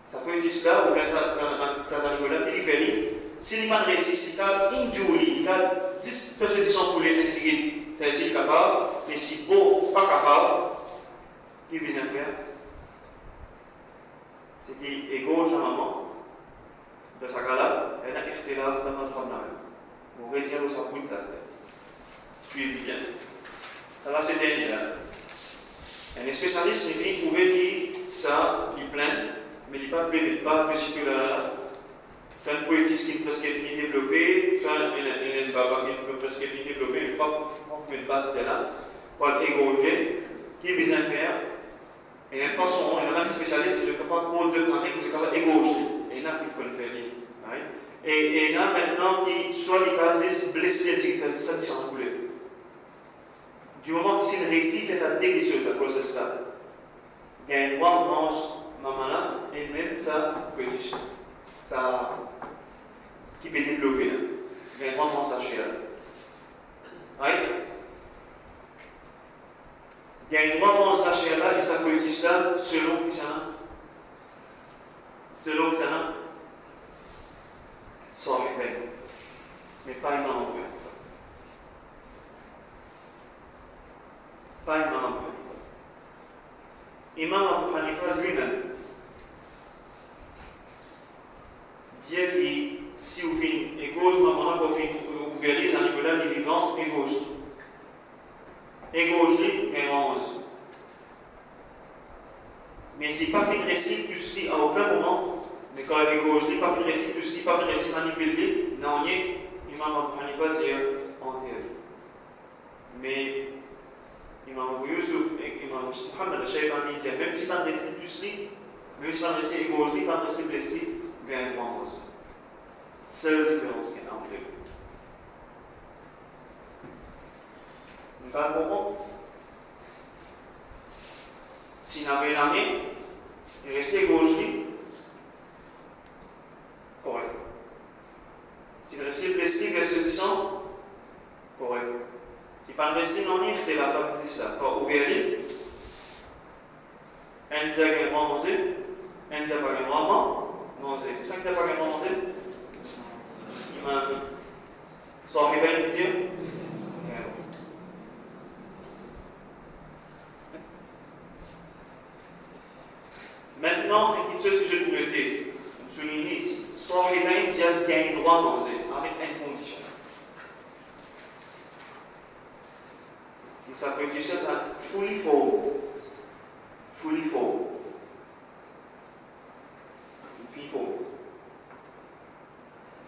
ça peut être juste là, ou bien ça animal-là, qui fait. S'il n'est pas réussi, il a une jolie, il a 10 personnes qui sont pour les intégrer, c'est capable, mais si beau, pas capable, qu'est-ce qu'il vient faire? C'est qu'il est gauche à maman, dans sa cas-là, elle a ikhtilaf dans notre femme. Vous retirez sa bout de place. Suivez bien. ça va s'éteindre là. Un spécialiste signifie trouver qui ça, qui plaint, mais il n'est pas plaint, pas que ce que là. Soit une poétise qui est presque fini développée, soit une baba qui est presque fini développée, mais pas une base de là, pour l'égauger, qui est besoin de faire. Et il y a une façon, il y a un spécialiste qui est capable de produire un mec qui est capable d'égauger. Et il y en a qui peuvent faire lire. Et il y en a maintenant qui, soit les cases blessés, qui font ça qui sont en couleur. Du moment qu'il réussit, il fait ça dès qu'il se fait à cause de ça. Il y a un droit, mange, maman là, et même ça, fétiche. Ça, qui peut développer là. Il y a un droit, mange la chair. Right? Il y a un droit, mange la chair là, et ça fétiche là, selon qui ça a. Selon qui ça a. صاحبين mais pas Imam Abu Hanifa. Pas Imam Abu Hanifa. Imam Abu Hanifa lui-même dit que si vous faites égauche, maman, vous verrez un niveau là, les vivants, égauche. Égauche, et 11. Mais si pas fait de récit, tu se dis à aucun moment. Mais quand il est gauche, il n'y a pas de récit, tout ce qui n'est pas de récit manipulé, non, Imam Abu Hanifa dit en théorie. Mais Imam Abu Yusuf et Imam Muhammad al-Shaybani dit même si pas de récit tout ce qui, même si pas de récit gauche, pas de récit blessé, il y a un grand chose. Seule différence qu'il y a entre les deux. Donc, à un moment, s'il avait la main, il restait gauche. Correct. Si le récit blessé reste disant, correct. Si pas le récit non il fait la femme existe là. Quand vous verrez, un dia qui est mangé, un dia pas mangé. Ça qui n'a pas mangé, il m'a sorti bien de dire. Maintenant, ce que je me dis, souligner ici, Sahibain dit qu'il y a un droit à manger, avec une condition. Et ça peut dire ça, fully full. Fully full. Puis full.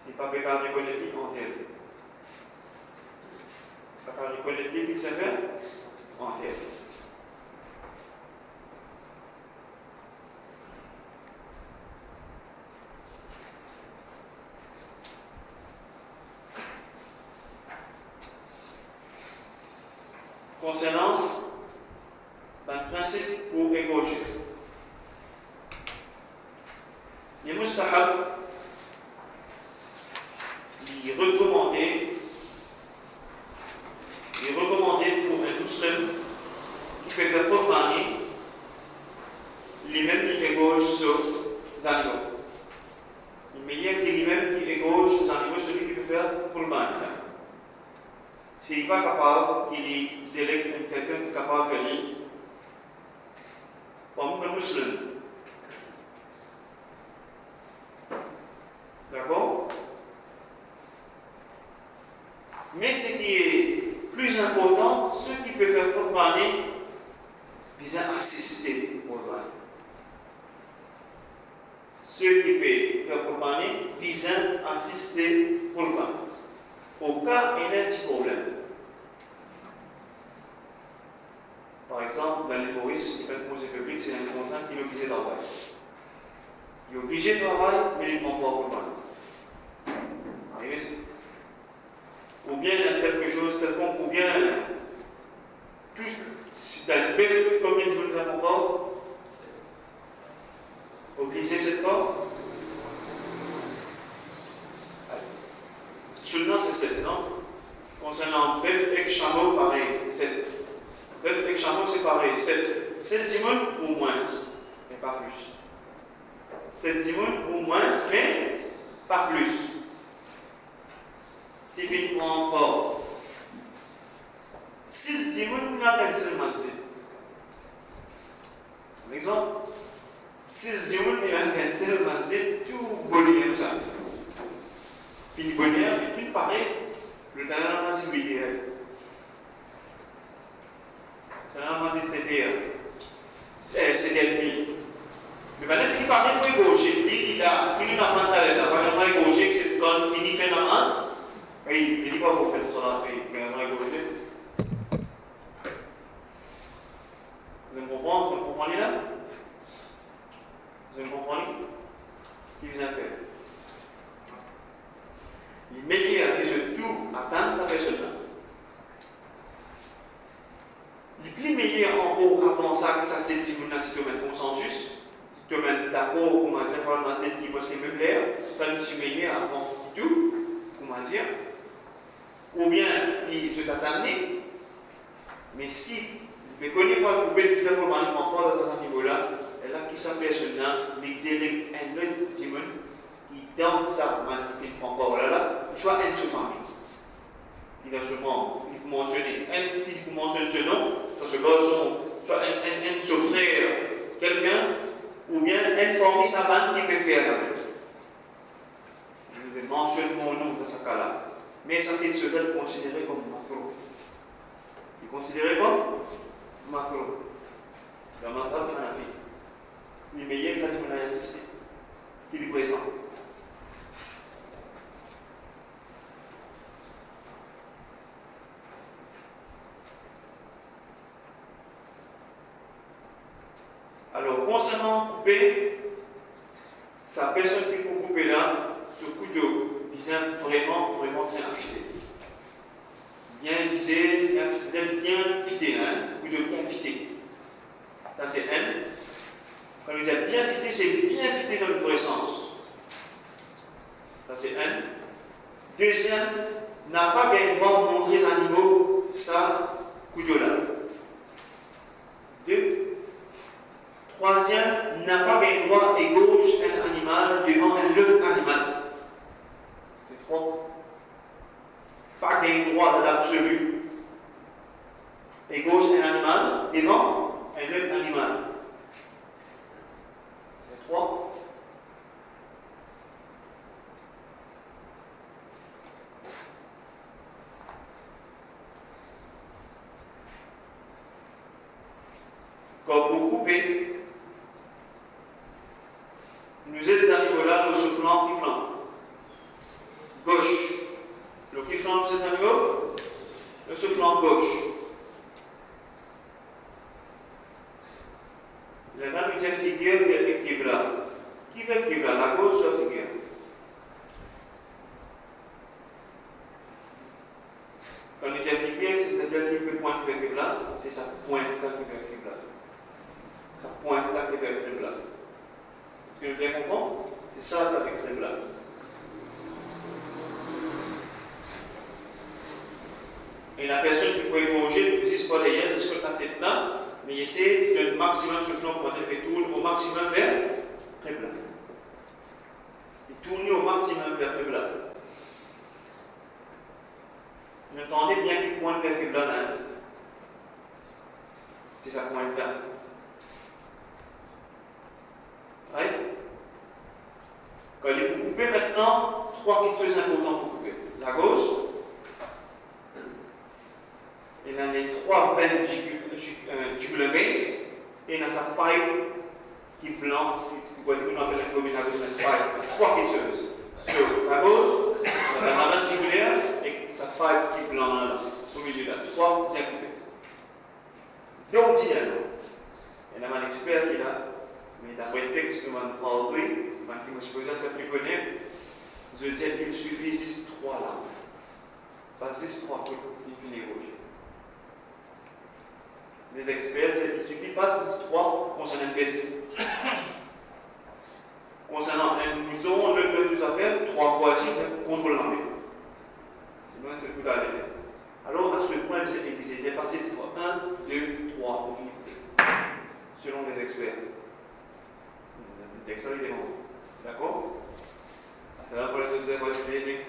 C'est pas préparé de reconnaître en tel. Pas de reconnaître puis ça fait en tel. Concernant le principe pour égaucher, il est mustahab, il est recommandé pour un musulman qui peut faire programmer les mêmes qui égauchent sur les animaux. Il est meilleur que les mêmes qui égauchent sur les animaux, celui qui peut faire programmer. S'il n'est pas capable, il délègue quelqu'un qui est capable de faire lire. Comme un musulman. D'accord? Mais ce qui est plus important, ceux qui peuvent faire Qur'aner, ils ont assisté au Qur'an. Ceux qui peuvent faire Qur'aner, ils ont assisté au Qur'an. Au cas, il y a un petit problème. Par exemple, dans les touristes qui peuvent poser public, c'est un contrainte qui est obligé de travailler. Il est obligé de travailler, mais il ne prend pas au Qur'an. Arrivez ça? Ou bien il y a quelque chose quelconque, ou bien tout dans le bœuf, combien de jours ne prend pas? Obligé cette part? Seulement c'est 7, non? Concernant bœuf et chameau, pareil, 7. Bœuf et chameau, c'est pareil, 7. 7 dimons ou moins, mais pas plus. 7 dimons ou moins, mais pas plus. Si il prend pas 6 dimons, il a 25 masjid. Un exemple, 6 dimons, il a 25 masjid, tout bonheur, ça. Fini bonheur, mais tout pareil, le talent n'a pas suivi. c'est l'ennemi. Mais maintenant, il finit par être égorgé. Il a fini par prendre la lettre. Par exemple, égorgé, c'est quand il finit faire namaz. Il dit pas pour faire son appel. Mais avant égorgé. Vous me comprenez? Vous me comprenez là? Vous me comprenez? Qui vous a fait? Il est meilleur que ce tout atteindre sa personne-là. Il est plus meilleur en haut avant ça que ça c'est le domaine consensus. Le domaine d'accord, comment dire, probablement c'est qui parce qu'il me plaît, ça lui est meilleur avant tout, comment dire. Ou bien il se t'attendre, mais si il ne connaît pas le coupé, il ne comprend pas dans ce niveau-là, et là qui sa personne-là, il délègue un autre démon qui dans sa main, il ne prend pas, voilà, soit un sous-famille. Il a souvent, il faut mentionner, il faut mentionner ce nom, parce que soit un sous-frère, quelqu'un, ou bien un parmi sa bande qui peut faire la même. Je mentionne mon nom dans ce cas-là, mais ça qu'il serait considéré comme macro. Il est considéré comme macro. Dans ma femme, il y a la fille. Il est meilleur que ça, je m'en ai insisté. Il est présent. Alors, concernant couper, sa personne qui peut couper là, ce couteau, il vient vraiment bien affilé. Bien visé, bien fité, hein, couteau bien fité. Ça c'est un. Quand il dit bien fité, c'est bien fité dans le vrai sens. Ça c'est un. Deuxième, n'a pas bien droit de montrer à niveau ça couteau là. Deux. Troisième, n'a pas bien droit égauge un animal devant un autre animal. C'est trois. Pas bien droit dans l'absolu. Égauge un animal devant un autre animal. C'est trois. Quand vous coupez, nous êtes arrivés là, nous soufflons qui flanc. Gauche. Le qui flanc, c'est un niveau. Le soufflant gauche. Le même une figure de Qibla. Qui fait Qibla? La gauche ou la figure? Quand on dit figure, c'est-à-dire qu'il peut pointer vers Qibla, c'est sa pointe là qui vers Qibla. Sa pointe là qui vers Qibla. Est-ce que vous bien comprendre? C'est ça avec Qibla. Et la personne qui peut égorger ne dit pas d'ailleurs, c'est la tête là, mais essaie de maximum sur le flanc pour faire tourner au maximum vers Qibla. Et tourner au maximum vers Qibla. Vous entendez bien qu'il pointe vers Qibla là. C'est sa pointe là. Right? Quand il est pour couper maintenant, trois choses importantes pour couper. La gauche. Il a les trois veines jugular veins et il a sa pipe qui est blanche, qui peut être appelée la combinaison de pipe. Trois choses. Sur la gauche, la veine jugulaire et sa pipe qui est blanche là, au milieu là. Trois bien coupés. Donc, il y a un expert qui est là, mais d'après le texte que je vais prendre, qui me suppose à plus connaître, je dis qu'il suffit juste trois là. Pas juste trois pour finir gauche. Les experts disent qu'il ne suffit pas ces trois concernant un bœuf. Concernant un mouton, le plus à faire, trois fois ici, c'est contrôle l'armée. Sinon, c'est le coup d'aller. Alors, à ce point, ils étaient passés sur 1, 2, 3 pour finir. Selon les experts. Le texte, il est bon. D'accord? C'est là pour les autres experts.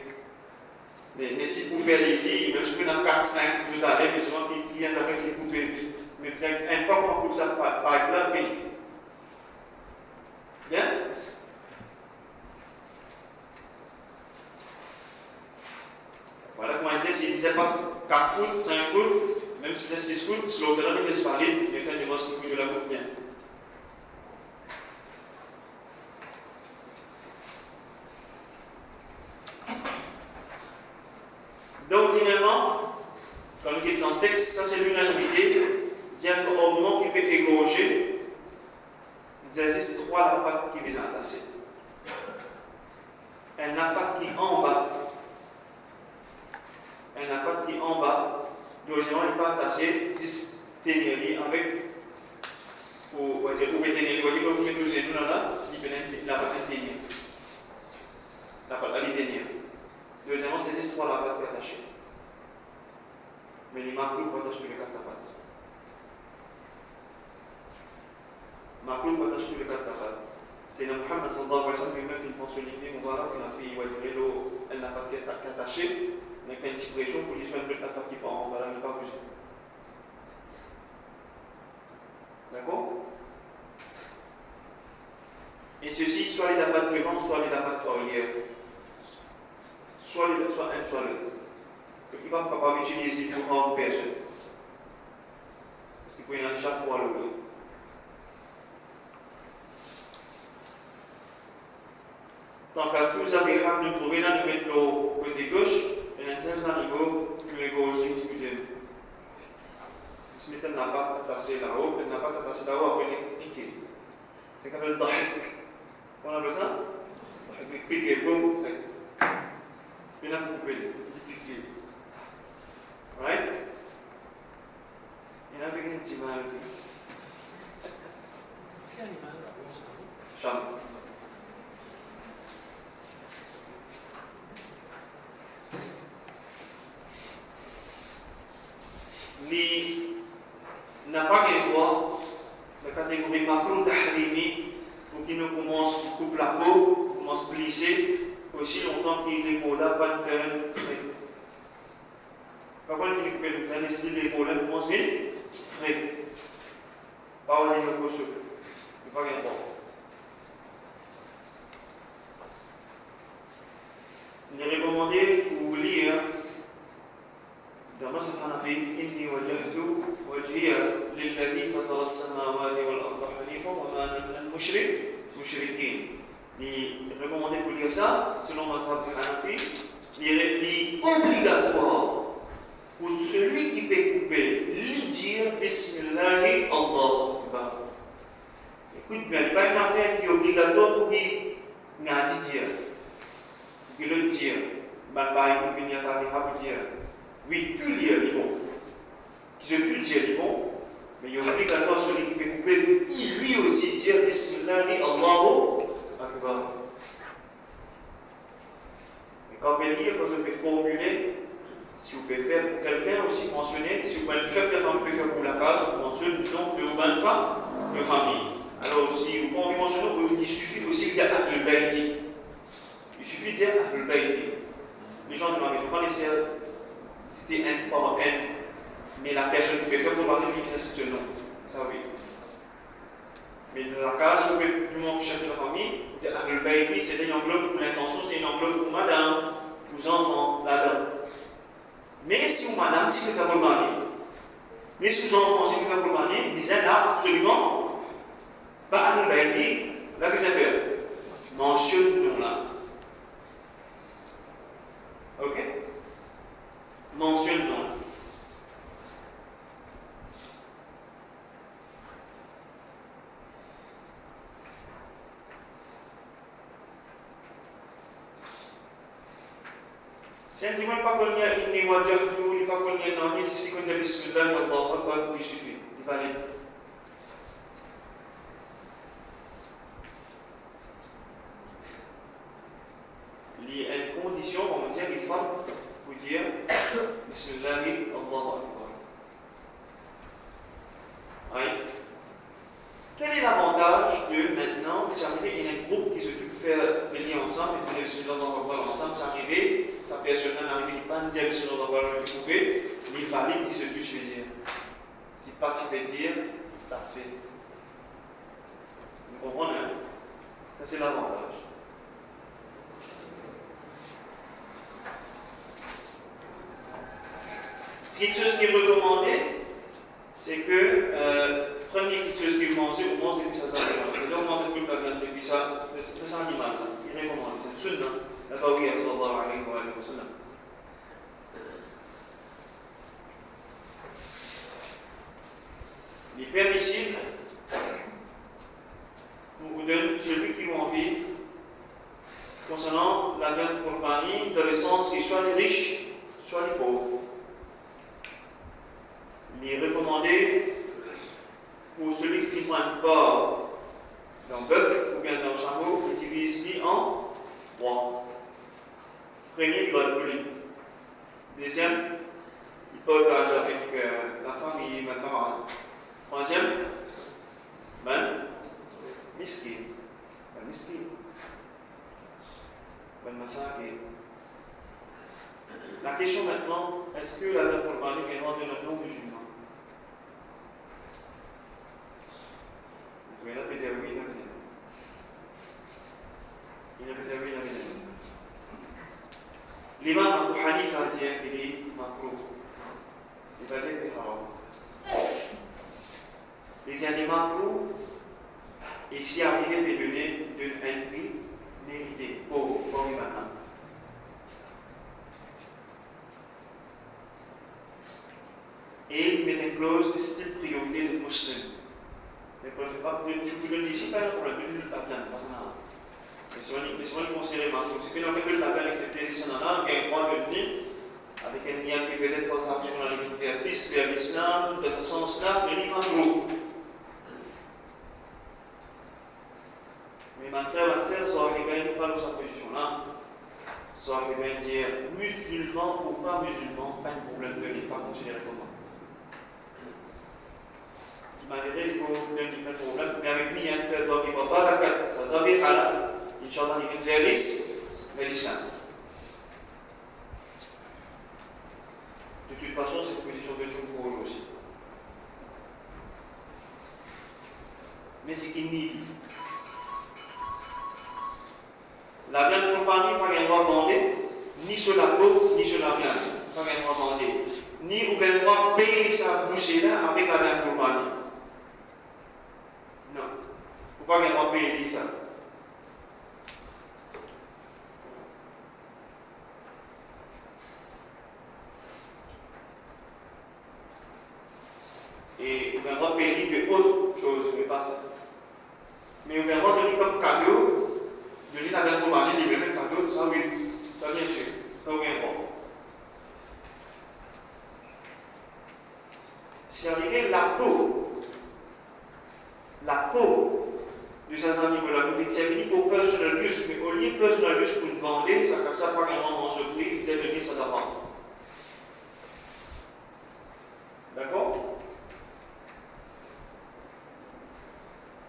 Mais si vous faites ici, même si vous avez 4, 5, vous avez mais souvent il y a des affaires qui coupent vite. Mais une fois qu'on coupe ça par là, fini. Bien? Voilà comment il disait, s'il disait pas 4 coups, 5 coups, même si c'était 6 coups, si l'autre là, il laisse parler, il fait des mosques qui de la coupe bien. Quand on est dans le texte, ça c'est l'unanimité, dire qu'au moment qu'il peut égorger, il existe trois la patte qui vise à attacher. Elle n'a pas qui en bas. Elle n'a pas qui en bas. Deuxièmement, elle n'est pas attachée, si tenir avec, ou tenir, vous tenir, vous mettez nos genoux là, il peut la patte tenir. La patte aller tenir. Deuxièmement, c'est juste trois la patte qui est attachée. Mais les maclous pas attachent que les quatre pattes. Maclous pas attachent que les quatre pattes. C'est Muhammad sallallahu alayhi wa sallam lui-même qui mentionne l'idée Moubarak, il a pris l'eau, elle n'a pas qu'attachée. On a fait une petite pression pour lui soigner la partie par en bas, là, ne pas bouger. D'accord? Et ceci, soit les pattes devant, soit les pattes arrière. Soit un, soit l'autre. Il ne va pas utiliser pour un personne. Parce qu'il faut y en avoir chaque pour l'autre. Tant qu'à tous les rames de trouver là, nous mettons le côté gauche, et un seul niveau, plus gauche, discuter. Si ce n'a pas attaché là-haut, elle n'a pas attaché là-haut, après elle est piquée. C'est comme le dahik. Comment on appelle ça? Le piqué, boum, c'est. Il n'a pas coupé, il piqué. Right? Il n'a pas un petit mal. Quel animal? Chat. Li n'a pas le droit, la catégorie macro tahrimi, pour qu'il ne commence à couper la peau, commence à glisser, aussi longtemps qu'il est là, pas de frais. Par contre, il coupe les années, si les là, commence vite, frais. Pas avoir des locaux souples. Il n'y a pas rien de bon. Il est recommandé pour lire. درس الحنفي إني وجهت وجهي للذي فطر السماوات والأرض حنيفا وما أنا من المشركين. Il est recommandé pour lire ça, selon notre Hanafi, il est obligatoire pour celui qui peut couper, lui dire Bismillahi Allah Akbar. Écoute bien, il n'y a pas une affaire qui est obligatoire pour qui n'a dit dire, pour qu'il le dire. Malgré pour finir par dire. Oui, tu lis un bon. Qui se peut dire les bon, mais il est obligatoire celui qui peut couper, il lui aussi dire Bismillahi Allahu Akbar. Et quand on lit, quand on peut formuler, si vous pouvez faire pour quelqu'un aussi mentionner, si vous pouvez le faire, peut-être on peut faire pour la case, on mentionne donc de urbain de famille. Alors si vous pouvez mentionner, il suffit aussi de dire Ahlul Bayti. Il suffit de dire Ahlul Bayti. Les gens de la maison, quand les servent, c'était un par un, mais la personne qui peut faire pour parler de c'est ce nom. Ça oui. Mais dans la case, tout le monde qui chante de la famille, Ahlul Bayti, c'est une enveloppe pour l'intention, c'est une enveloppe pour madame, pour enfants, là-dedans. Mais si vous madame, si vous faites pour le marier, mais si vous enfants, si vous faites pour le marier, ils disent là, absolument, pas Ahlul Bayti, là, qu'est-ce que ça fait? Mentionne ce nom-là. Ok? Mentionne le nom. Si un dimanche pas qu'on y a inni wajjahtu, il pas qu'on y a dans si qu'on dit Bismillah, Allahu Akbar, il suffit. Il va aller. Il y a une condition, on va dire, il faut vous dire Bismillahi Allahu Akbar. Oui. Quel est l'avantage de maintenant, c'est arrivé, il y a un groupe qui s'occupe de faire venir ensemble, et de dire Bismillah Allahu Akbar ensemble, c'est arrivé, sa personne n'arrive, il n'est pas de dire Bismillah Allahu Akbar, il est coupé, il valide si ce que je veux dire. Si pas tu veux dire, c'est. Vous comprenez, hein? Ça c'est l'avantage. Ce quelque chose qui est recommandé, c'est que prenez quelque chose qui est mangé, on mange depuis ça s'arrête. C'est-à-dire on mange tout le temps depuis ça, c'est un animal, il est recommandé, c'est une sunna. La Bawiya sallallahu alayhi wa sallam. il est permissible pour vous donner celui qui a envie concernant la viande Qurbani, dans le sens qu'il soit les riches, soit les pauvres. Il est recommandé pour celui qui ne prend pas dans le bœuf ou bien dans le chameau, il divise en 3. Premier, il va le brûler. Deuxième, il partage avec la famille, ma camarade. Troisième, miskin. Miskin. Massacre. La question maintenant, est-ce que la viande Qurbani est rendue de nos non-musulmans? Vous pouvez la dire oui, la vie. Il a dit oui, la vie. L'imam Abu Hanifa dit qu'il est makruh. Il va dire qu'il est haram. Il dit qu'il est makruh et si arrivé peut donner un prix mérité pour lui maintenant. Et il met une clause style priorité de musulman. Mais je vous donne ici pas pour le but de la viande, pas ça. Mais si on le considère makruh, c'est que l'on fait la viande excepté si ça n'a rien, droit de venir avec un lien qui peut-être pas ça sur la ligne vers l'islam, de ce sens-là, mais il est makruh. Mais ma frère, ma soeur, ça arrive pas dans sa position là. Ça arrive à dire musulman ou pas musulman, pas un problème de n'est pas considéré comme ça. Malgré qu'il n'y a pas de problème, mais avec nous, il y a un cœur qui ne va pas d'accord. Ça s'appelle halal. Inch'Allah, il y a une réaliste, mais l'islam. De toute façon, c'est une position de Jumhur aussi. Mais c'est qu'il nie. La viande Qurbani, pas qu'un droit vendre, ni sur la peau, ni sur la viande. Pas qu'un droit vendre. Ni aucun droit payer sa bouchée-là avec la viande Qurbani. Non. Il ne faut pas qu'un droit payer ça. Et aucun droit payer que autre chose, mais pas ça. Mais aucun droit donner comme cadeau. Je dis la viande Qurbani, il veut mettre cadeau, ça oui, ça bien sûr, ça aucun droit. Si arrivé la peau de ces animaux, la Covid, il faut personnalisme, mais au lieu de personnalisme pour vendre, ça pas vraiment dans ce prix, vous avez donné ça d'abord. D'accord?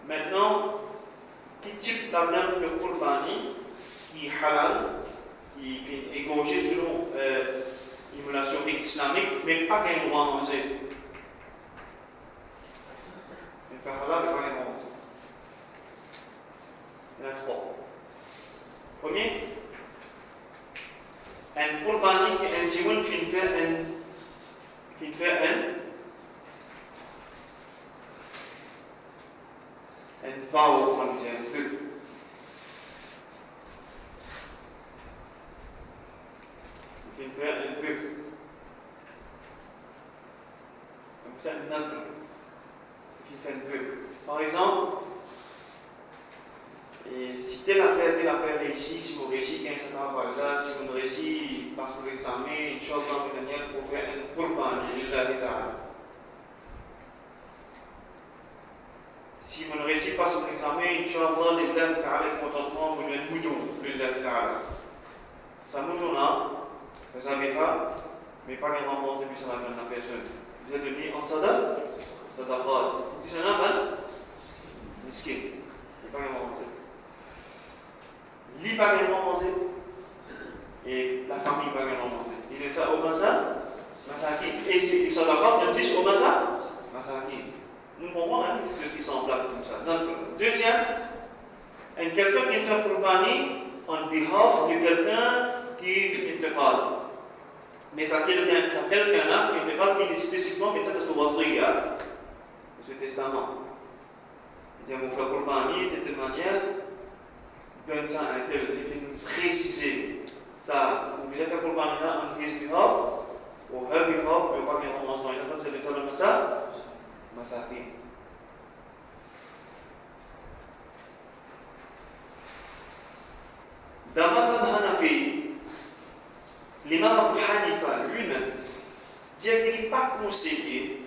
Maintenant, qui type la viande de Qurbani qui est halal, qui est égorgé selon l'immolation islamique, mais pas qu'un droit à manger. Il fait halal, mais pas qu'un droit à manger. Il y en a 3. Premier, un Qurbani qui est un djimoun qui fait un vow, comme on dit, un vœu. Il fait un vœu. Comme ça, un nadr. Il fait un vœu. Par exemple, et si telle affaire réussit, si vous réussissez qu'un certain travail-là, si vous ne réussissez parce que vous l'examinez, Inch'Allah, pour faire un Qurbani, lillahi ta'ala. Si vous ne réussissez pas sur l'examen, Inch'Allah, lillahi ta'ala, contentement, vous avez un mouton, lillahi ta'ala. Ce mouton-là, vous n'avez pas, mais pas qu'un moment depuis ça va donner la personne. Vous êtes donné en sadaqa. C'est pour que ça n'a pas miskin. Il pas qu'un moment. Lui pas qu'un moment. Et la famille pas qu'un moment. Il est ça au Massa, Masakin. Et ça d'abord, même si au Massa, Masakin. Nous comprenons ceux qui sont là comme ça. Donc, deuxième, quelqu'un qui fait Qurbani en behalf de quelqu'un qui est intégral. Mais ça quelqu'un-là qui est intégral, qui est spécifiquement qui est de son wasriya, de ce testament. Il dit, mon frère Qurbani, de telle manière, donne ça à un tel, il fait préciser ça. Vous pouvez faire Qurbani là en his behalf, ou her behalf, mais pas bien en mention. Il a comme ça, ça. masakin. Dans madhab Hanafi, l'imam Abu Hanifa lui-même dit qu'il n'est pas conseillé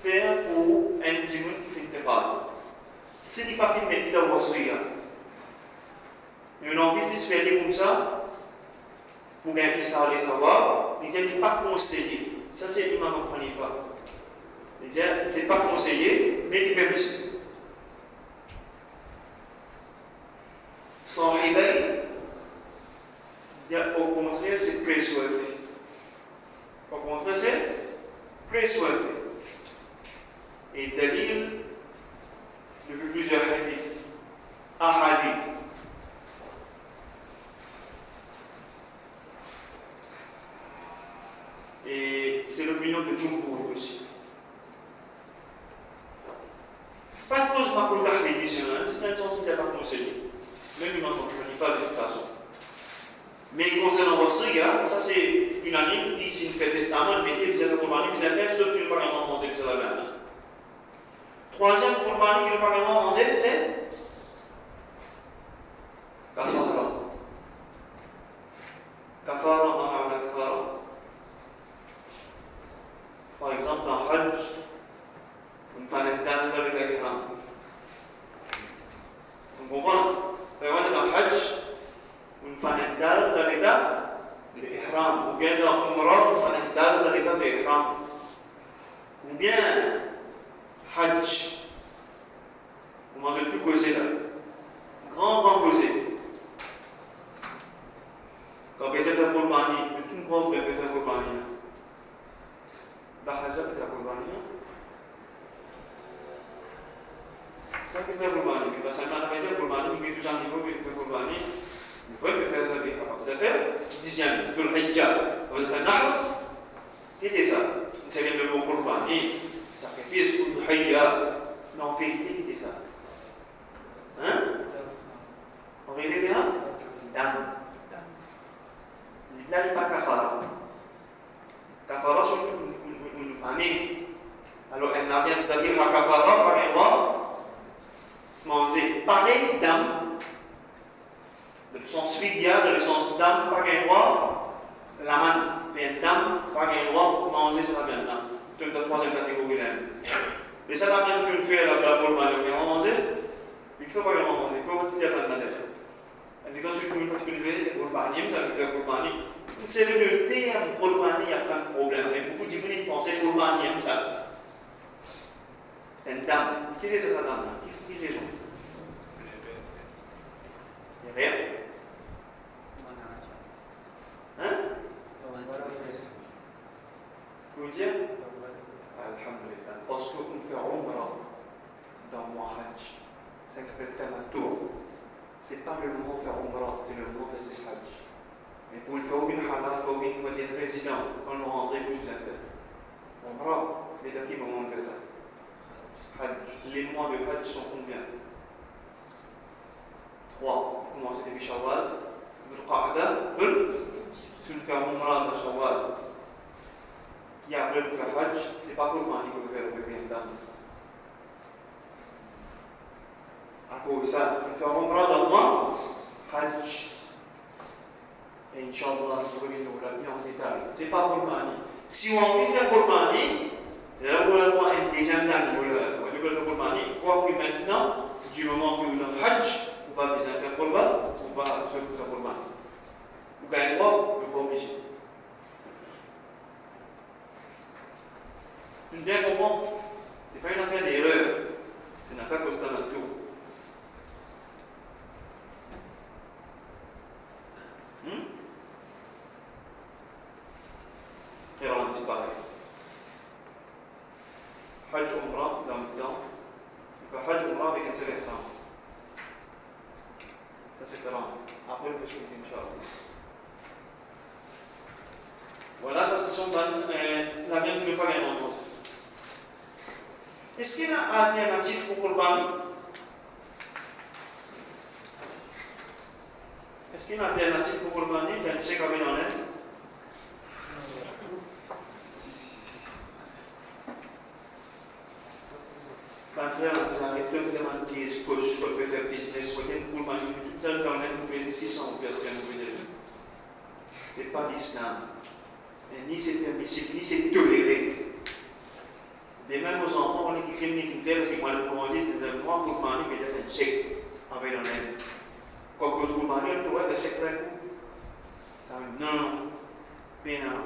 faire pour un djimoun qui fait une terrade. Si ce n'est pas fait, mais il a oublié. Une envie de se faire comme ça, pour gagner ça, les savoir, il dit qu'il n'est pas conseillé. Ça, c'est l'imam Abu Hanifa. Il dit que ce n'est pas conseillé, mais il permet. Sans réveil, il dit au contraire, c'est praiseworthy. Au contraire, c'est praiseworthy. Et dalil, depuis plusieurs hadiths, ahadith. Et c'est l'opinion de Jumhur aussi. Pas de cause ma pour tahli, c'est un sens qui n'est pas conseillé. Même une autre pas de toute façon. Mais concernant Wasriya, ça c'est unanime, qui s'il fait testament, mais qui est Qurbani, mais il fait sauf qu'il ne peut pas vraiment manger, que c'est la même. Troisième Qurbani qui ne peut pas vraiment manger, c'est Kafara. Kafara, on a la Kafara. Par exemple, dans Hajj, on fait un dan de l'Ihram. Vous comprenez? Dans Hajj, on fait un dan de l'Ihram. Ou bien dans Umrah, on fait un dan de l'Ihram. Ou bien Hajj. On mange tout causer là. Grand causer. Quand on fait Qurbani, tout le monde fait Qurbani. Dans Hajj, on fait Qurbani. Ça fait Qurbani. Parce que quand on fait Qurbani, on fait tout ça niveau, on fait Qurbani. Il faut faire ça bien. Vous allez faire 10e, vous faites le Hijjah, vous allez faire Nahr. Qu'est-ce que ça? C'est le mot Qurbani. Sacrifice ou Hijjah. Non, en vérité, qu'est-ce que ça? Hein? En vérité, hein? Dam. Là, il n'y a pas Kafara. Kafara, c'est une famille. Alors, elle n'a bien de savoir à Kafara, par exemple, manger pareil dam. Dans le sens fidya, dans le sens dam, par endroit, la main, bien dam, par endroit, manger, c'est la même dam. C'est la troisième catégorie là. Mais ça va bien qu'une fille, elle a pour manger. Il faut pas vraiment manger, il faut pas dire la maladie. Les gens qui ont particulièrement des Qurbani, ça veut dire Qurbani. C'est le terme Qurbani, il y a plein de problèmes. Mais beaucoup de gens pensent que Qurbani, ça. C'est une dame. Qui est cette dame-là? Qui est les gens? Il n'y a rien. Hein? Vous dire? Alhamdulillah. Parce qu'on fait Umrah dans mon Hajj. Ça s'appelle Tamattu. Ce n'est pas le moment de faire Umrah, c'est le moment de faire ce Hajj. Mais pour le faire une halal, il faut une moitié de résident. Quand on rentre, il faut bien faire. Umrah, mais de quel moment on fait ça? Hajj. Les mois de Hajj sont combien? 3. Comment c'est depuis Shawwal? Dhul Qa'da, si on fait Umrah dans Shawwal, qui après pour faire Hajj, ce n'est pas pour moi qu'il faut faire une dame. À cause de ça, on fait Umrah dans le mois Hajj. Et Inch'Allah, nous reviendrons là-dessus en détail. Ce n'est pas Qurbani. Si on a envie de faire Qurbani, là où on a un deuxième temps, on va faire Qurbani, quoique maintenant, du moment que vous êtes en Hajj, on va besoin de faire Qurbani, on va faire Qurbani. Vous gagnez pas, vous n'êtes pas obligé. Vous bien comprendre, ce n'est pas une affaire d'erreur, c'est une affaire constamment. C'est pareil. Hajj Umrah dans le temps, il fait Hajj Umrah avec un seul ihram. Ça c'est clair. Après le péché Inch'Allah. Voilà, ça ce sont la même qui ne pas gagner en cause. Est-ce qu'il y a une alternative pour Qurbani? Est-ce qu'il y a une alternative pour Qurbani? Il y a un chèque à Bénin. un frère, c'est arrête de me demander ce que je peux faire business, pour le mari, tout ça, dans le même pays, 600 personnes, c'est pas l'islam. Ni c'est permissible, ni c'est toléré. Et même aux enfants, on est qui crime ni qui fait, parce que moi, le bon Dieu, c'est moi, pour le mari, mais il a fait un chèque avec l'honnête. Quand vous vous mariez, vous voyez, le chèque là, ça me non, mais non.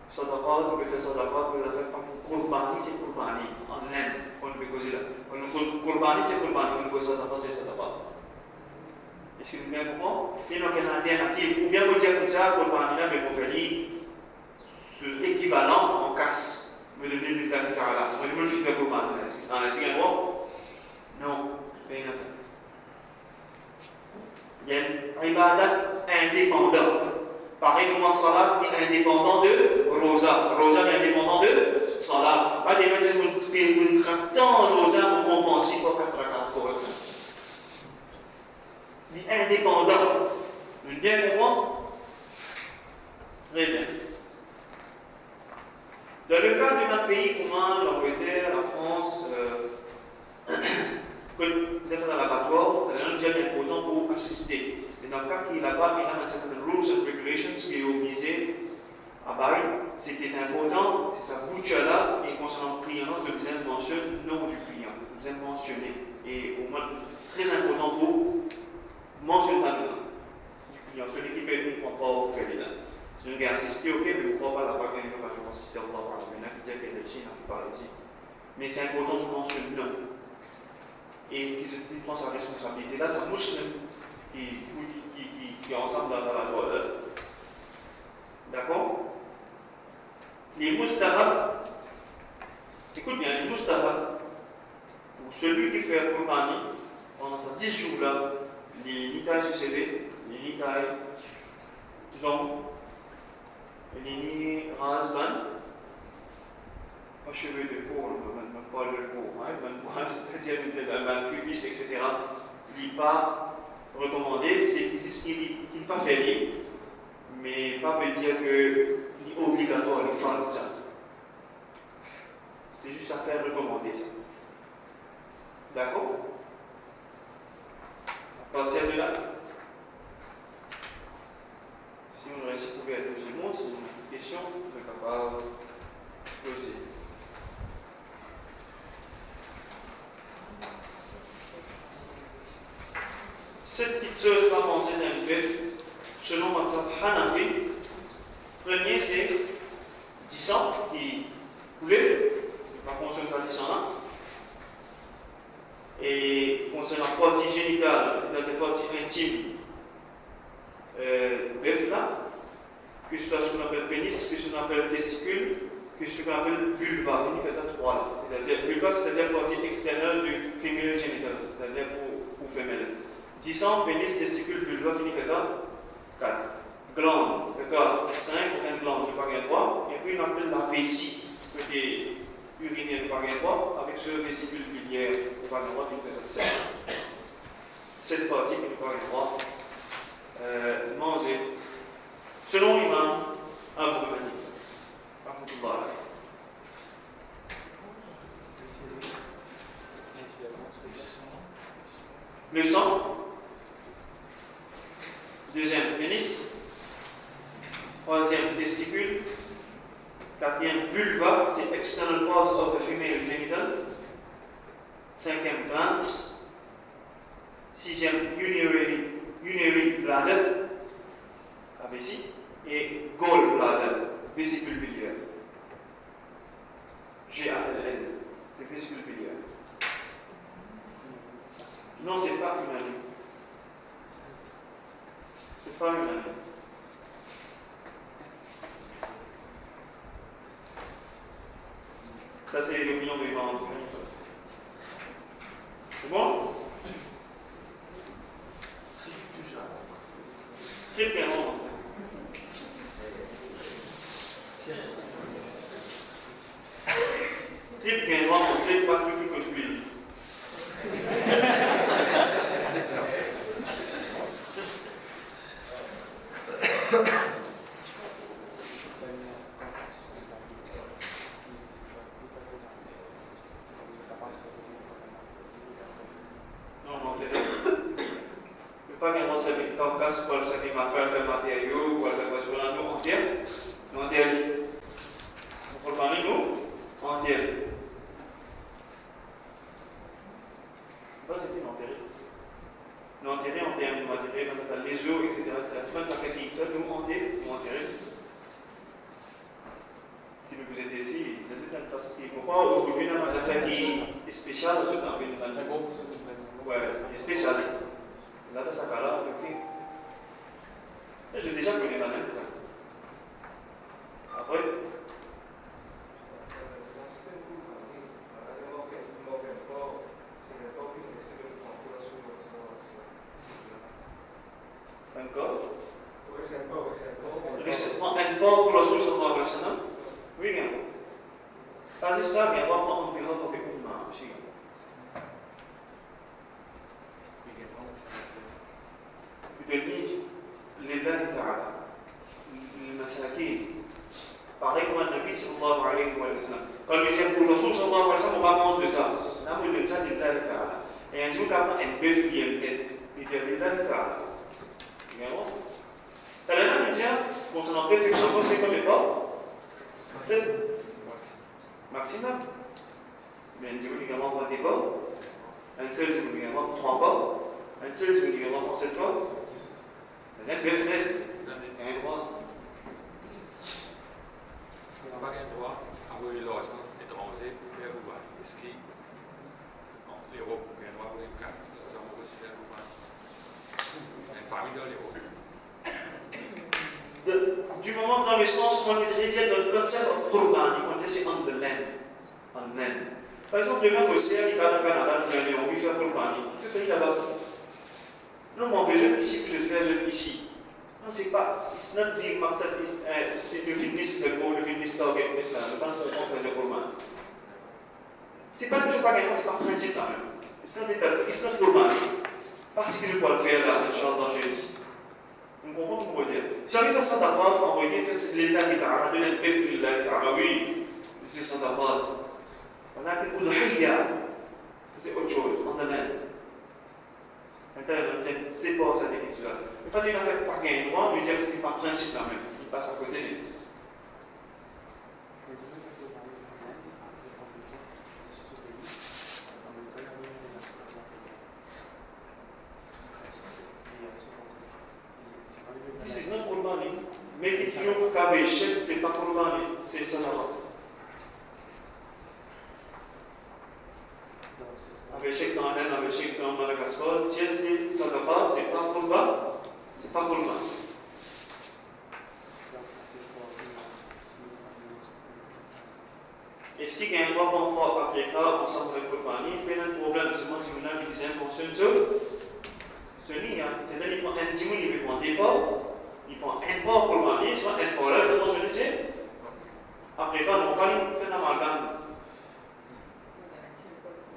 Sadaqat, vous pouvez faire sadaqat, vous pouvez faire pas pour Qurbani, c'est Qurbani, en Inde, on peut causer là. Qurbani, c'est Qurbani, on peut sadaqat, c'est sadaqat. Est-ce que vous bien comprenez? Il y a un alternative, ou bien vous dire comme ça, Qurbani là, mais vous faites ce équivalent en casse. Me donner une dame là. Moi, je me fais Qurbani là. Est-ce que c'est un signe droit? Non, bien ça. Il y a un ibadat indépendant. Pareil comme salat est indépendant de rosa. Rosa est indépendant de salat. Pas des méthodes où traitant rosa pour compenser pour 4 rakats pour exemple. Il est indépendant. Vous bien comprendre? Très bien. Dans le cas d'un pays comme l'Angleterre, la France, que vous êtes dans l'abattoir, vous avez un gel imposant pour assister. Et dans le cas qui est là-bas, il y a un certain rules and regulations qui est obligé à Bari. Ce qui est important, c'est sa bouche-là, et concernant le client, je vous ai mentionné le nom du client. Je vous ai mentionné. Et au moins, très important pour mentionner ça dedans. Du client. Celui qui fait, il ne prend pas au fait là. Si vous avez assisté, ok, mais vous ne croyez pas la part qu'il va assister au Allah. Il y en a qui disent qu'il est ici, il qui parle ici. Mais c'est important de mentionner le nom. Et qui prend sa responsabilité. Là, c'est un musulman qui est ensemble dans la loi. D'accord? Les mustahab, écoute bien, les mustahab, pour celui qui fait un Qurbani, pendant ces 10 jours-là, les nitailles succédés, les nitailles zong, les nitailles rasban, pas cheveux de peau, même pas de peau, c'est-à-dire le pubis, etc. Il n'est pas recommandé, c'est qu'il n'est pas fait, mais pas veut dire que c'est obligatoire, il faut le faire. C'est juste à faire recommander ça. D'accord? À partir de là, si on reste couvert à tout le monde, si vous avez une question, on est capable de poser. Cette petite chose pas pensée d'un bœuf, selon Mazhab Hanafi, premier c'est 10 ans qui coulait, pas consommer ça 10 ans là. Et concernant la partie génitale, c'est-à-dire la partie intime, bœuf là, que ce soit ce qu'on appelle pénis, que ce qu'on appelle testicule, que ce qu'on appelle vulva, il fait à 3 là. C'est-à-dire vulva, c'est-à-dire la partie extérieure du féminin génital, c'est-à-dire pour femelle. 10 ans, pénis, testicule, vulva, fini fait à 4. Glande, fait à 5, une glande, le parien droit, et puis on appelle la vessie, côté urinaire, le parien droit, avec ce vésicule biliaire, le parien droit, qui fait à 7. Cette partie, le parien droit, manger. Selon l'imam, Abu Hanifa, le sang, deuxième, pénis, troisième, testicule, quatrième, vulva, c'est external parts of the female genital, cinquième, glans, sixième, urinary bladder, la vessie, et gall bladder, vésicule biliaire. G-A-L-L, c'est vésicule biliaire. Non, c'est pas une année. C'est pas une année. Ça, c'est l'opinion des parents. C'est bon? Très bien, Trip bien, c'est pas tout que tu es. passe par le sacrifice matériaux, ou faire quoi nous entier, nous entier. Pour parler nous entier. Pas c'était enterré. Nous enterré en termes de matériel, on appelle les eaux, etc. C'est pas ça qui est nous enterré. Si vous êtes ici, c'est une place qui est aujourd'hui dans une affaire qui est spéciale, c'est un peu ouais, est spécial. Là, dans ce cas-là, ok. J'ai déjà connu la même de ça. Après, encore. Récemment, un port pour la source de la oui, bien. Parce que ça, bien, on va prendre un bureau avec une main aussi. يدنيه لله تعالى المساكين pareil comme النبي صلى الله عليه وسلم quand le Dieu pour le Rasul صلى الله عليه وسلم on va manger de ça là on donne ça لله تعالى et un jour quand un bœuf il dit لله تعالى t'as l'air de dire concernant perfection c'est comme effort c'est maximum mais un jour également pas des pas un seul jour également 3 pas un seul jour également 7 pas dan definite yang kedua
apa yang kedua aku ilos étranger pour voir est-ce que l'Europe vient voir les cas dans le système une famille de l'Europe
du moment dans le sens qu'on utilise le concept of Qurban on dit c'est on the land par exemple demain aussi il va dans le Canada il a envie de faire Qurban tu fais là-bas non, mon besoin ici que je fais, je ici. Non, c'est pas. It's not the maqsad, c'est le fitness, le fitness target, là. Je ne pas comprendre le Qurban. C'est pas que je ne pas gagner, c'est pas principe quand même. It's not Qurban. Parce qu'il faut le faire là, Inch'Allah, jeudi. Vous comprenez ce qu'on veut dire? Si on fait ça d'abord, envoyer, faire l'État qui t'a donné le bif, l'État qui t'a oui, c'est ça d'abord. On a qu'une udhiyya, c'est autre chose, on a même. C'est pas cette écriture-là. Mais pas une affaire par gain droit, lui dire que c'est par principe là même. Il passe à côté. C'est notre Qurbani. Mais il dit toujours qu'avec chef, c'est pas Qurbani, c'est ça là-bas. Avec chèque dans l'Inde, avec chèque dans Madagascar, tiens, c'est Sadaqah, c'est pas Qurban, c'est pas Qurban. Est-ce qu'il y a un rapport après ça, ensemble avec Qurban? Il y a un problème, c'est moi qui me disais, c'est-à-dire qu'il prend un dîme, il prend des porcs, il prend un porc Qurban, soit un porc là, c'est mentionné, c'est après ça, on va faire un amalgame.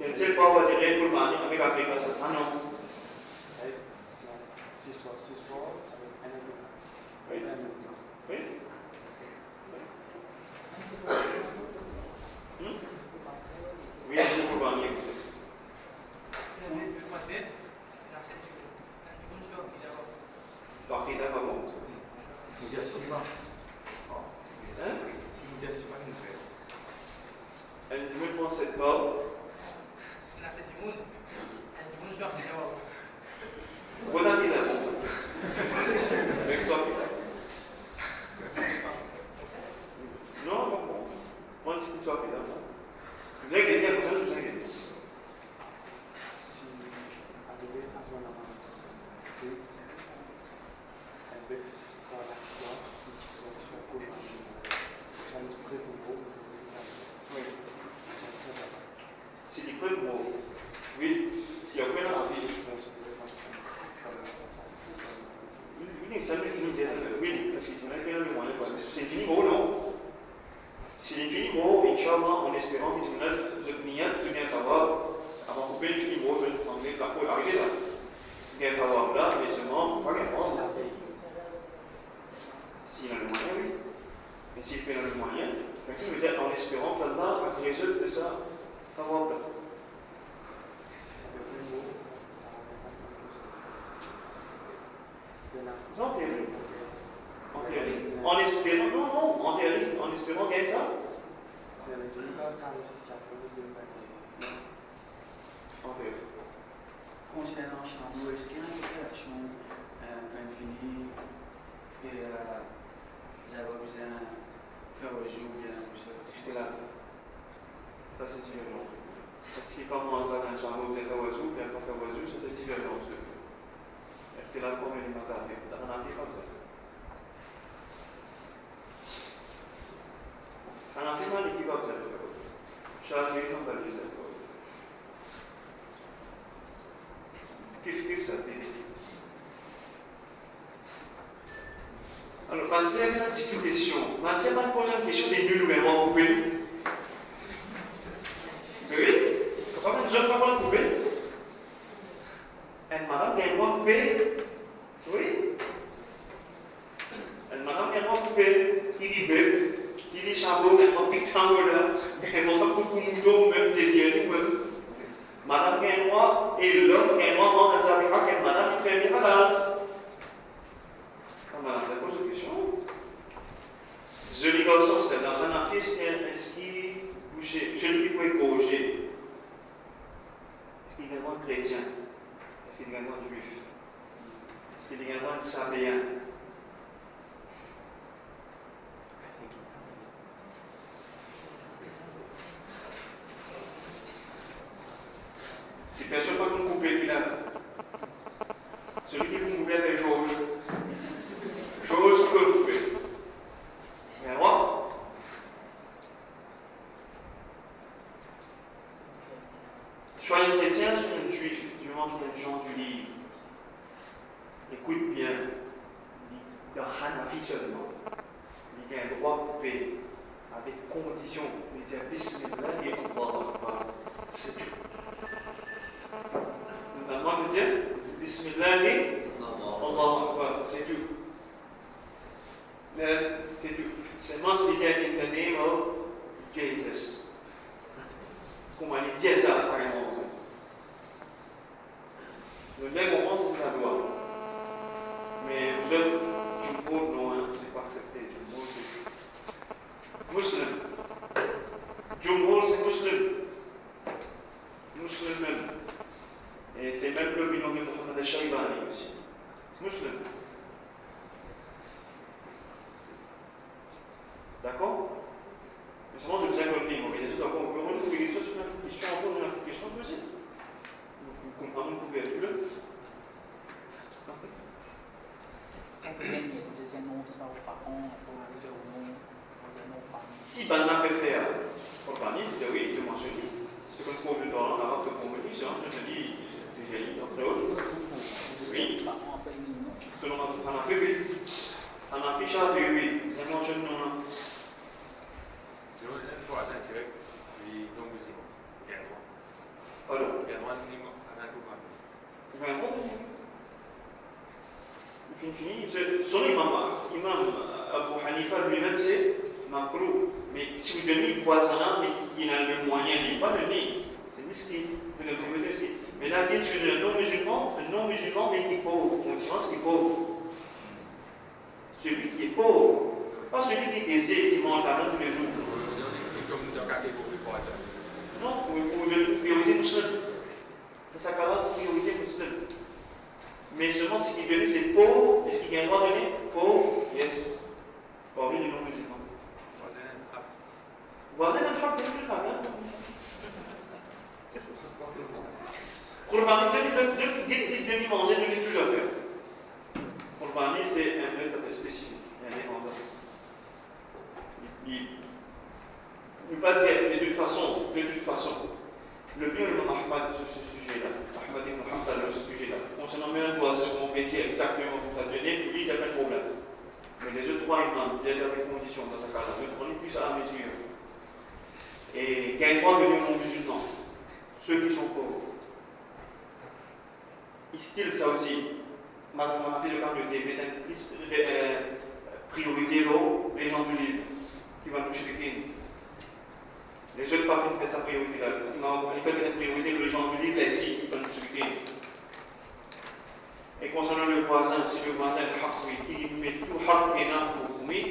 Il ne pas avoir des règles pour avec Africa, ça non. Oui. Oui. Oui, c'est pour gagner. Soit qui est d'accord.
Mujassima.
Hein?
Mujassima nous fait.
Elle ne pense pas. Bukan tidak. Baik suami. Non, non. Moi, c'est suami dah. Vous avez gagné à cause de ça. Si di quel modo, si a quella quindi sempre finiti quindi si non è pieno di buone cose se fini o no si fini o inshallah en espérant que tu vas bien savoir avant couper le fini o on est là pour arriver là bien savoir là mais seulement pas grand s'il a le moyen oui mais s'il fait le moyen ça veut dire en espérant qu'Allah a résoudre de ça favorable. En théorie. En théorie. En espérant, non, en théorie, en espérant gagner ça. En théorie.
Concernant Chambourg, est-ce qu'il y a une opération quand il finit et vous avez besoin de faire au jour bien
J'étais là. Ça c'est différent. Parce que quand on va dans un chambre de faire au jour, puis après faire au jour, c'est différent. J'étais là comme une matin, mais on a fait comme ça. On a fait mal l'équipe comme ça. Chargé comme ça. Qu'est-ce que ça fait? Alors, quand c'est une petite question, quand c'est une prochaine question des deux numéros coupés. Oui, quand on a déjà pas mal coupé. Elle madame qui a un coupé. Oui. Elle madame qui a un coupé. Il dit bœuf, il dit chameau, il dit pique chameau là. Elle m'a pas beaucoup de mouton, même derrière nous. Madame qui a un roi, et l'homme qui a un roi, dans sa vie, madame, il fait un miracle. Madame, ça pose une question. Joli garçon, c'est dans un affaire, est-ce qu'il bougeait, celui qui pouvait gaucher, est-ce qu'il est un grand chrétien? Est-ce qu'il est un grand juif? Est-ce qu'il est un grand sabéen? Si personne ne peut couper, il a. Celui qui peut couper est Georges. Georges qui peut le couper. Mais alors, soit un chrétien, soit un juif, du moment qu'il y a des gens du livre. Écoute bien, dans Hanafi seulement, il y a un droit de couper avec condition de dire Bismillah et Allah. C'est tout. Notamment de dire Bismillah et Allah. C'est tout. C'est tout. C'est must be done in the name of Jesus. Comme on dit ça, par exemple. Nous devons comprendre ce que ça doit. Mais vous êtes du mot, non, c'est pas accepté. Du mot, c'est muslim. Jumhur, c'est muslim. Muslim même. Et c'est même l'opinion de Mohamed al-Shaybani aussi. Muslim. D'accord? Mais seulement je vous ai compris. Mais les autres, on peut retrouver des choses sur la question, on pose une question aussi. Vous comprenez une couverture. Si Banna peut faire, organise, oui, de mentionner. C'est comme pour le temps, on a de convenu, c'est un dis déjà dit, entre autres. Oui. Selon ma Hanafi, oui. Hanafi, Shafi, oui. C'est mentionné, non.
Selon une fois, c'est direct, les non-musulmans, il y a un droit.
Pardon?
Il y a un droit de libre, à un droit.
Il y a un droit de fini. Son imam Abu Hanifa lui-même, c'est Makruh. Mais si vous donnez une voisin, mais il a le moyen, il n'est pas donné. C'est miskin. Vous devez le miskin. Mais là, bien sûr, un non-musulman, mais qui est pauvre. Conscience qui est pauvre. Celui qui est pauvre. Pas celui qui désire, qui mange la main tous les jours.
Comme dans le cas de voisin.
Non, pour une priorité musulmane. Dans sa cas-là, priorité musulmane. Mais seulement ce qui est donné, c'est pauvre. Est-ce qu'il y a un droit donné? Pauvre, yes. Parmi les non-musulmans. Voisin n'a pas de problème. Qurbani, demi-manger, demi toujours à faire. Qurbani, c'est un peu très spécifique. Il ne peut pas dire de toute façon, le mieux, le Ahmad sur ce sujet-là, Ahmad ibn Hanbal sur ce sujet-là, concernant même un voisin, on peut dire exactement ce que ça donné, puis lui, il n'y a pas de problème. Mais les autres trois imams, il y a des conditions dans ce cas-là, on est plus à la mesure. Et il y a un droit de venir non-musulmans, ceux qui sont pauvres. Ils stylent ça aussi. On a fait le cas de priorité l'eau, les gens du livre, qui vont toucher les kings. Les autres pas fait sa priorité là. Il fait une priorité que les gens du livre, là ici, ils vont toucher les kings. Et concernant le voisin, si le voisin est haq, il met tout haq et n'a pour vous, mais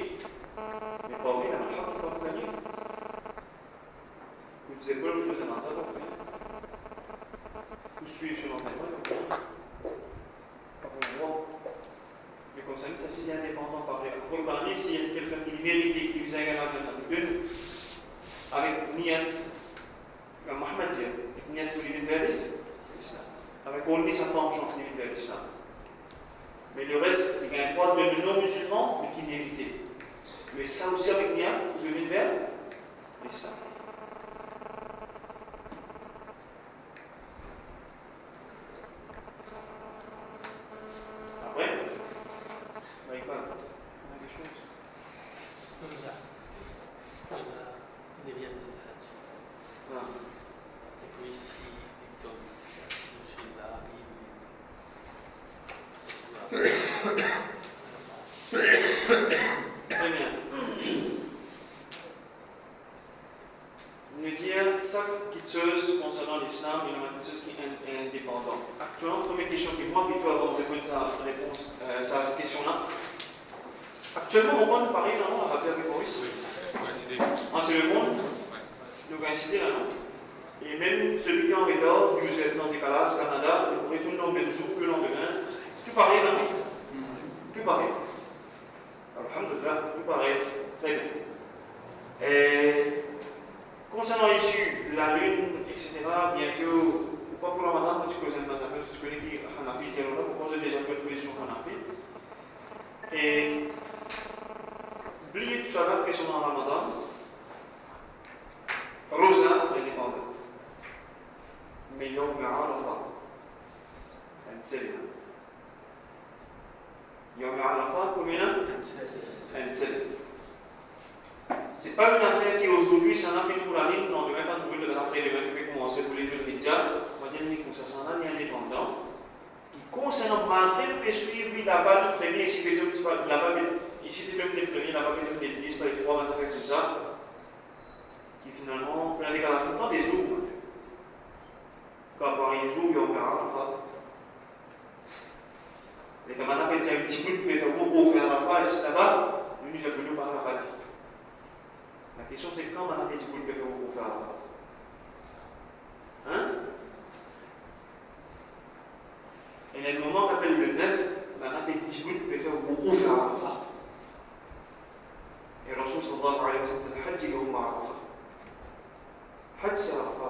pas oublier la haq qui va vous gagner. Vous ne savez pas le chose dans ça, donc vous suivez sur l'entraînement, donc pas pour voir. Mais comme ça, ça c'est indépendant par les. Vous regardez s'il y a quelqu'un qui mérite et qui vous a gagné avec Niat, Mohamed, Niat pour l'île vers l'islam. Avec Olmi, ça penche entre l'île vers l'islam. Mais le reste, il y a un droit de non-musulmans, mais qui n'est évité. Mais ça aussi avec Niat, vous venez vers l'islam. Après, on a quelque chose.
Il vient de Zilhaj.
Ah.
Et puis ici, Victor, je suis là,
Très bien. Nous dire 5 petites choses concernant l'islam et la petite chose qui est indépendante. Actuellement, première question qui moi, puis toi, avant de répondre à cette question-là. Actuellement, on va nous parler, là, on a rappelé avec Maurice.
Oui, coïncider.
Entre le monde, nous coïncider là, non? Et même celui qui est en retard, 12 heures dans décalage, Canada, il pourrait tout le lendemain, le lendemain, tout pareil là, non? Tout pareil. Alhamdulillah, tout pareil. Très bien. Et concernant l'issue, la lune, etc., bien que, pas pour le matin, moi tu connais le matin, parce que tu connais qui Hanafi, tu es là, pourquoi j'ai déjà fait une position Hanafi. Et oubliez tout ça là, question dans le Ramadan. Rosa, l'indépendant. Mais Yom Arafa, un seul. Yom Arafa, combien? Un seul. C'est pas une affaire qui aujourd'hui, ça n'a fait tout la ligne, non, demain, pas de nouvelles de l'après-demain qui peut commencer pour les jours de Hidja. On va dire que ça s'en a ni indépendant. Qui concernant, malgré le peut suivre, là-bas, le premier, ici, là-bas, ici, le premier, là-bas, le 10, pas les 3, on va faire tout ça. Qui finalement, fait un décalage tout le temps des jours. Quand par un jour, il y a un Arafa. Les camarades ont un petit bout de faire pour faire Arafa, et c'est là-bas, nous, nous avons par Arafa. La question c'est quand on a un petit bout de faire pour faire Arafa. Hein? Et le moment qu'on appelle le 9, on a un petit bout de faire beaucoup faire Arafa. Et Rasul sallallahu alayhi wa sallam, le Hajj est au Arafa. Hajj c'est Arafa.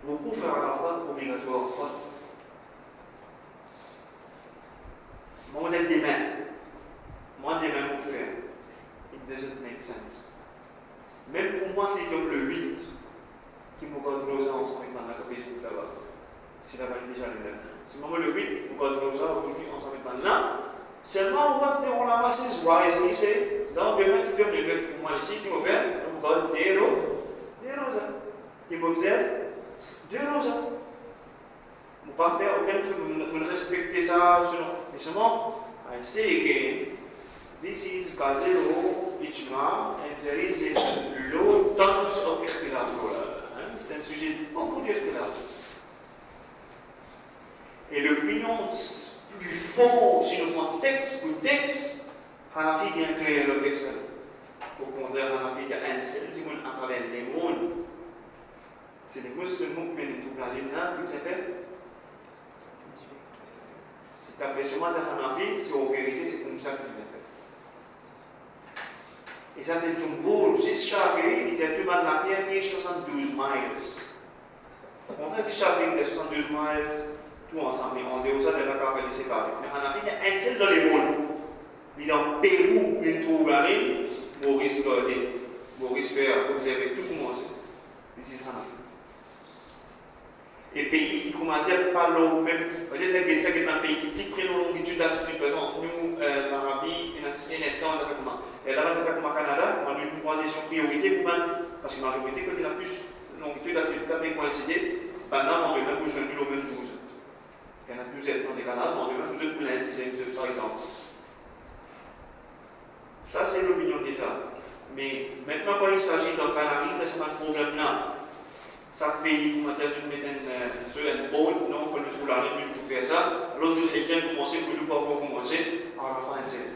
Beaucoup faire Arafa, obligatoire Arafa. Moi, vous êtes des mains. Moi, des mains pour faire. It doesn't make sense. Même pour moi, c'est comme le 8 qui me garde rosa ensemble avec ma capacité là-bas. C'est là-bas déjà le 9. C'est vraiment le 8 qui me garde rosa aujourd'hui ensemble avec ma là. Seulement, on va faire, on a massé ce wisely, c'est dans le moment qui comme le 9 pour moi ici, qui me fait, on me garde des rosas. Qui m'observe, 2 rosas. Vous ne pas faire aucun truc, vous ne respectez ça, mais seulement, I say again, this is Gazelo Ijma, and there is a low tons of ikhtilaf. C'est un sujet beaucoup d'ikhtilaf. Et l'opinion plus fort sur le contexte, Hanafi bien clair le texte. Au contraire, Hanafi il y a un seul qui m'a appelé les mondes. C'est les musulmans qui viennent tout la ligne là, tout ça fait. C'est l'impression de Hanafi, c'est en vérité, c'est comme ça que c'est fait. Et ça, c'est un beau, juste Shafi'i, il était tout bas de la terre, qui est 72 miles. Au contraire, si Shafi'i était 72 miles, tout ensemble, mais en dehors ça, il n'a pas fait les séparer. Mais Hanafi, il y a un seul dans les mondes. Il est dans Pérou, il trouve la ligne, Maurice Gordé, Maurice Fer, observer tout commencer. This is Hanafi. Et pays qui commence à dire pas long, même, peut-être que c'est un pays qui prend une longitude d'altitude, par exemple, nous, l'Arabie, il y a un temps, et là-bas, c'est comme au Canada, on a une condition priorité pour parce que la majorité, quand il a plus longitude d'altitude, il a bien coïncidé, maintenant, on devient plus jeune, au même 12. Il y en a 12 dans des Canada, on devient plus jeune pour l'Inde, par exemple. Ça, c'est l'opinion déjà. Mais maintenant, quand il s'agit d'un Canari, c'est un problème là. chaque pays, comment dire, je mets un bon, non, que nous trouvons l'année plus pour faire ça. Alors, si les gens commencent, que nous pas commencer, à la fin de cette.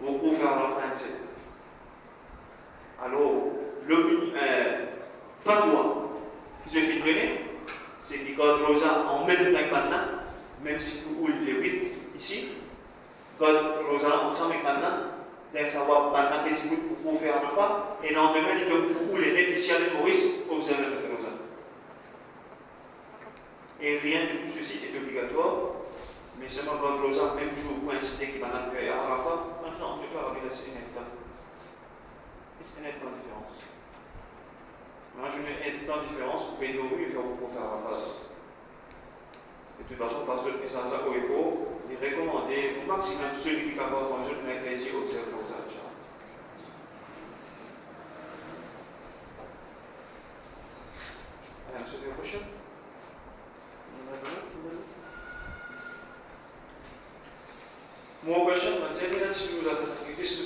Beaucoup faire à la fin de cette. Alors, le fatwa que je vais donner, c'est qu'il God Rosa en même temps que maintenant, même si vous les 8 ici, God Rosa ensemble avec maintenant, d'un savoir maintenant que tu pour faire un fois, et dans demain, il y a beaucoup les déficients de Maurice pour observer le Rosa. Et rien de tout ceci est obligatoire, mais seulement God Rosa, même jour pour inciter qu'il va faire à la fois, maintenant, en tout cas, c'est une étape. C'est une étape de différence. Moi, je mets une étape de différence, vous pouvez dormir et faire pour faire la fois. De toute façon, parce que ça, il faut les recommander au maximum celui qui est capable de manger de l'Ecclésie observe comme ça. Answer your question? More question? Let's say minutes you will have to sacrifice to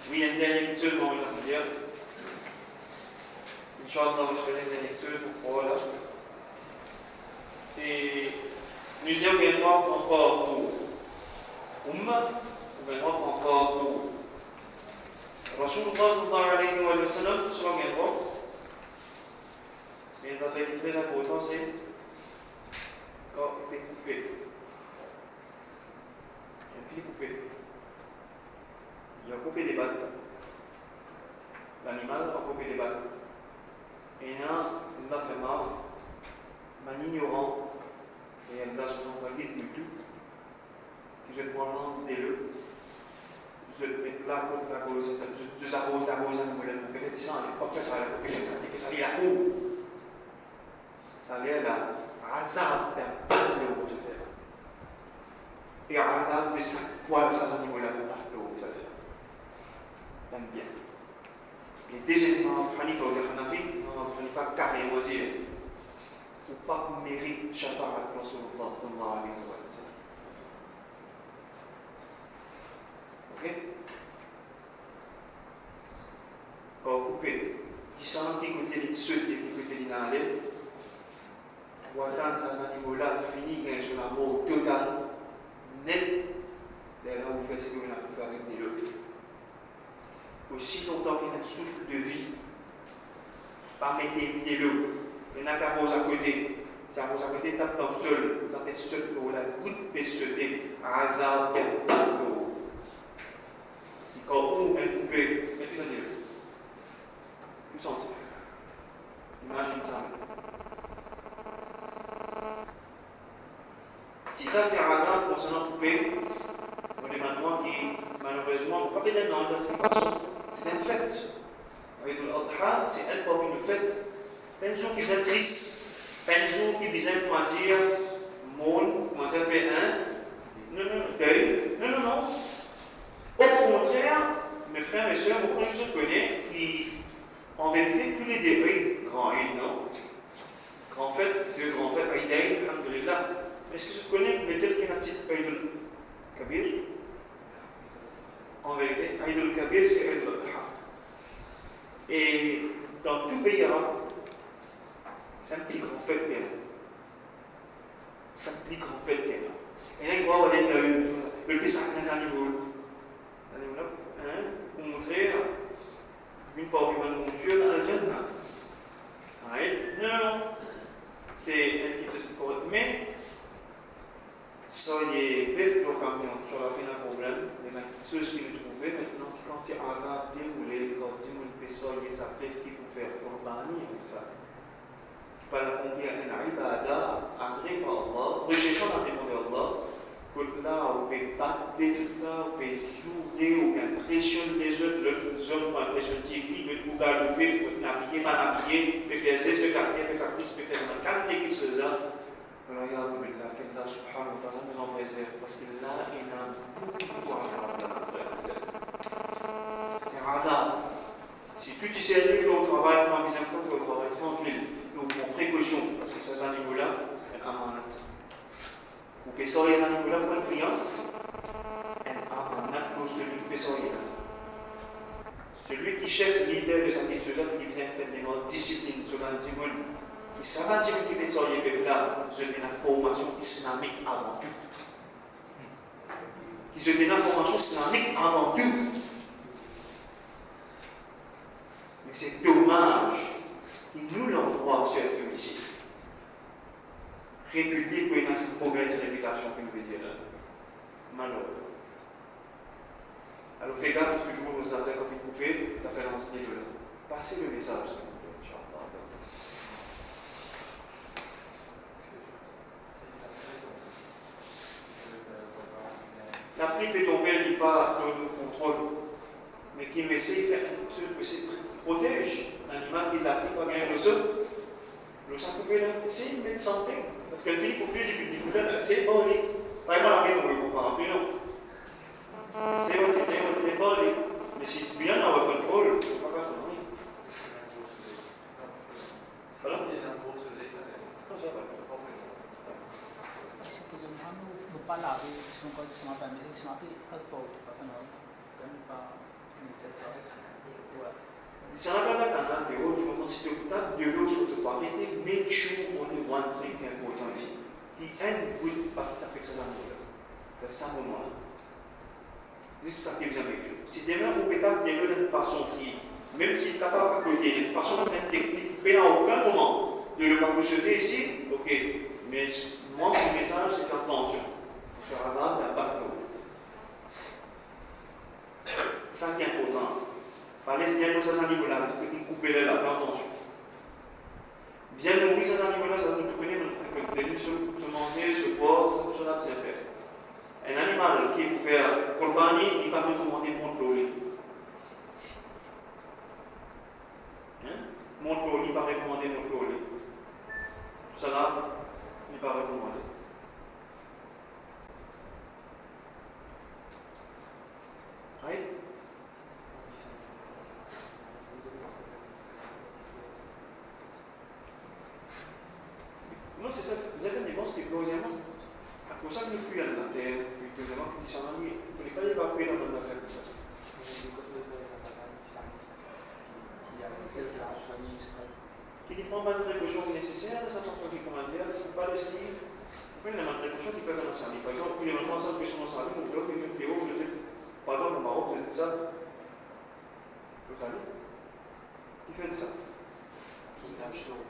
oui, un dernier lecture, on va dire. Inch'Allah, je vais une lecture pour voir là. Et nous disons qu'il y a un droit encore pour Ummah, ou un droit encore pour Rasulullah sallallahu alayhi wa sallam, selon un droit. Mais une affaire qui est très importante, c'est quand il est coupé. Un fil coupé. Il a coupé les battes. L'animal a coupé les battes. Et il a fait mal, en ignorant, et elle a son envoyé du tout, que je prononce des le, je l'arrose à nous, le répétition, elle n'est pas fait ça, elle a coupé ça, que ça lit la cour. Ça lit la azab d'un parlo, je veux dire. Et azab de sa poil, ça s'en niveau là, le parlo, je veux dire. T'aimes bien. Et deuxièmement, Hanifa ou Hanafi, Hanifa carrément dire, ou pas mérite Shafa'at Rasulullah sallallahu alayhi wa sallam. Ok? Quand vous coupez, disant qui côté de ceux qui côté de l'année, pour atteindre ce niveau-là, fini sur la mort totale, net, là vous faites ce que vous avez fait avec des lots. Aussi longtemps qu'il y a un souffle de vie, pas mettre des lots. Il y en a qu'à pose à côté. Si à pose à côté, tape dans le sol. Ça fait seul pour la goutte peut sauter. Azar, perte l'eau. Parce que quand on est coupé, mettez dans les lots. Vous sentez. Imagine ça. Si ça c'est Azar concernant coupé, on est maintenant qui, malheureusement, pas besoin dans l'identification. C'est un fait. Avec l'Adha, c'est un peu une fête. Pas une jour qui est triste. Pas une jour qui disait, comment dire, môle, comment dire, P1. Non, deuil. Non. Au contraire, mes frères et sœurs, beaucoup de gens connaissent qui, en vérité, tous les débris, grand Eid, non? Grand fête, deux grands fêtes, Eid, alhamdulillah. Est-ce que tu connais lequel qui est un titre Eid al-Kabir? En vérité, Eid al-Kabir, c'est Eid al-Adha. Et dans tout pays arabe, c'est un petit grand fête qu'il y a. C'est un petit grand fête qu'il y a. Et là, il va y avoir le plus sacré à niveau. Pour montrer une part du monde de Dieu dans le Jannah. Non. C'est un qui fait correct. Mais, soyez bêtes au camion, sur la peine un problème. Ceux qui le trouvaient maintenant, quand il y a un hasard déroulé, quand il y a une personne qui s'appelle qui peut faire Qurbani avec ça. Qui peut accomplir un ibada, agréé par Allah, recherchant l'agrément de Allah, que là, on peut battre, là, on peut sourire, on peut impressionner les autres, les hommes ont impressionné les filles, on peut galoper, on peut naviguer, pas naviguer, on peut faire 16, on peut faire 10, on peut faire 10, on peut faire 20, qualité qui se faisait. Regardez là, qu'Allah subhanahu wa ta'ala nous en préserve, parce que là, il a beaucoup à faire. C'est un hasard. Si tu t'y sais, fais au travail, ma vision, fais au travail tranquille, et en précaution, parce que ces animaux-là, c'est un amanat. Vous pouvez sortir les animaux-là pour le client, un fait ça, celui qui chef leader de sa culture, qui vient faire des mots discipline sur un petit monde, qui savait dire qu'il fait ça, il fait là, je fais une formation islamique avant tout. Qui se fait une formation islamique avant tout. Mais c'est dommage qu'il nous l'endroit sur ici. Réputé pour une mauvaise réputation, que nous veut dire. Malheureux. Alors fais gaffe, toujours aux affaires qu'on fait couper, l'affaire dans ce niveau-là. Passez le message. La pluie peut tomber, elle dit pas de contrôle, mais qui essaie de faire un truc qui protège l'animal qui l'a pris, pas gagner le sol. Le sang coupé là, c'est une bête santé. Parce qu'elle finit couper les couleurs, c'est bon, pas vraiment la pluie tomber pour pas remplir, non. C'est bon, mais si c'est bien dans votre contrôle, il ne faut pas faire rien. Voilà. Non, ça va.
no palavra, isso não pode ser uma família, isso não pode ser pouco para nós. Então, para iniciar
Si on a pas canal de haut, je me suis dit, de l'eau, je peux pas arrêter, make sure only one thing qui est important ici. The end good part avec ça dans le de ça moment. C'est ça qui vient avec vous. Si demain, vous pouvez développer d'une façon qui, même si tu n'as pas à côté, d'une façon technique, mais à aucun moment de le parcocher ici, ok. Mais moi, mon message, c'est faire attention. Faire avant, il n'y a pas de l'eau. Ça qui est important. Parlez bien de ces animaux-là, vous coupez là, faites attention. Bien nourrir ces animaux-là, ça nous connaît, se manger, se boire, ça là, bien fait. Un animal qui vous fait corbani, il va recommander montre-le. Montre-le, il va recommander montre-le. Ça là, il va recommander. Right? Non, c'est ça, vous avez des monstres qui plongent à cause ça que nous fuyons dans la terre, deuxièmement, qui sont en ligne, il ne faut pas évacuer dans notre affaire comme ça. Qui ne prend pas de précautions nécessaires, ça prend pas de commandières, il ne faut pas laisser. Il faut une précaution qui peut être dans sa vie. Par exemple, il y a maintenant ça que sont dans sa vie, on peut que des hauts, je dis, par exemple, au Maroc, vous êtes ça. Le Khali. Qui fait ça?
Qui tape chaud.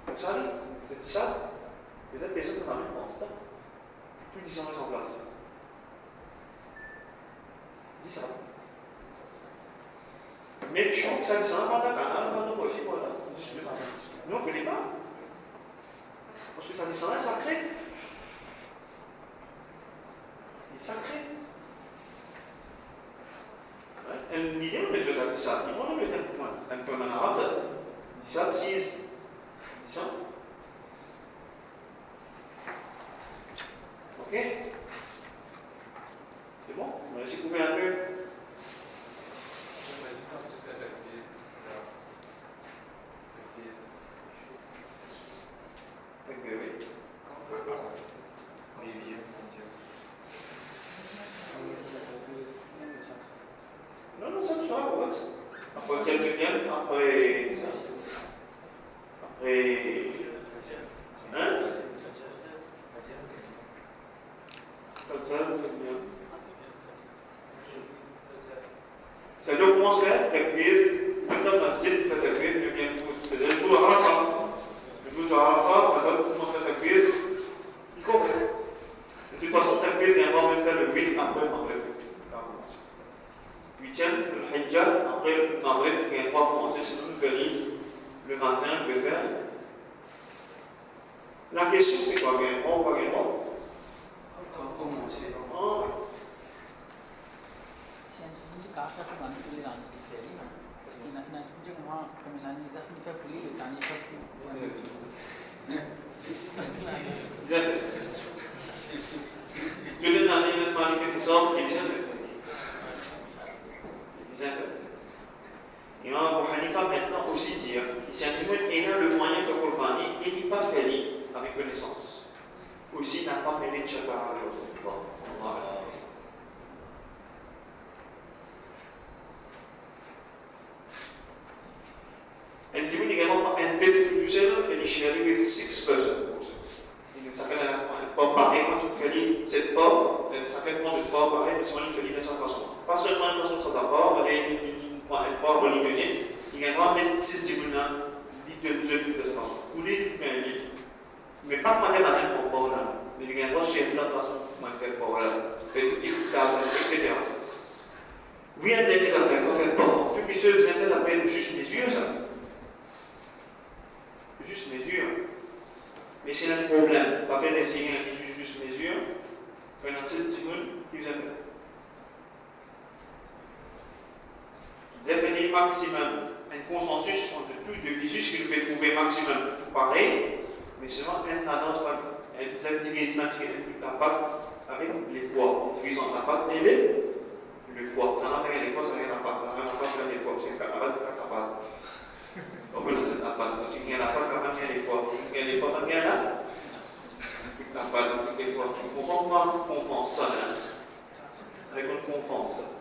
Le Khali, c'est ça. Peut-être personne ne travaille pour ça. Tout les gens restent en place. Dis ça. Mais je trouve que ça descend pas d'accord, on va nous aussi, voilà. Non, on ne fait pas. Parce que ça descend est sacré. Il est sacré. L'idée, on met là, ça. Il faut le mettre un peu en arabe. Ça, 6. Ça. Ok? C'est bon? On va essayer de couper un peu. Non, non, ça ne sera pas. Après quelques bien, après. Hein? C'est-à-dire qu'on commence à faire takbir, maintenant le masjid fait takbir, devient jour. C'est le jour à Arafat. Le jour à Arafat, on commence à faire takbir, il faut faire. De toute façon, takbir, il va même faire le 8 après le Maghreb. 8e, le Hijjah, après le Maghreb, il va commencer, sinon nous venons le matin, le faire. La question c'est quoi, on va gagner.
Commencer.
Se a gente gasta com a gente lá no Twitter, parce que na gente como a Nisa finit faire couler le dernier fois
Bien fait. Je donne la ligne de Malik et Tissam, il est bien fait. Bien fait. Imam Abu Hanifa maintenant aussi dire, il s'est dit qu'il a le moyen de Korbani et il n'est pas fini avec connaissance. Aussi n'a pas mêlé de Chakara à l'autre. également je crois pareil, mais seulement il fait de cette façon. Pas seulement une façon d'abord, mais une part religieuse, il y a vraiment 6 dimensions de cette façon. Vous dites, mais pas de manière pour là. Mais il y a vraiment chez la façon de faire pour là. Etc. Oui, il y a des affaires qu'on fait pas. Tout qui se fait l'appel de juste mesure, ça. Juste mesure. Mais c'est un problème. Pas faire d'essayer un juste mesure. Quand il y a 7 dimensions, qui vous appelle. Définir maximum, un consensus entre tous les deux Jésus qui nous fait trouver maximum tout pareil, mais seulement une tendance, elle divise la pâte avec les foies. Elle divise la pâte et le foie. Ça n'a rien les foies, ça n'a rien la pâte. Ça n'a rien la pâte, ça n'a rien les foies. C'est la pâte, la pâte. On peut lancer la pâte. Parce qu'il y a la pâte, quand même, il y a les foies. Il y a les foies, quand il y a la pâte, les foies. On comprend pas, on pense ça, là. Avec on comprend ça.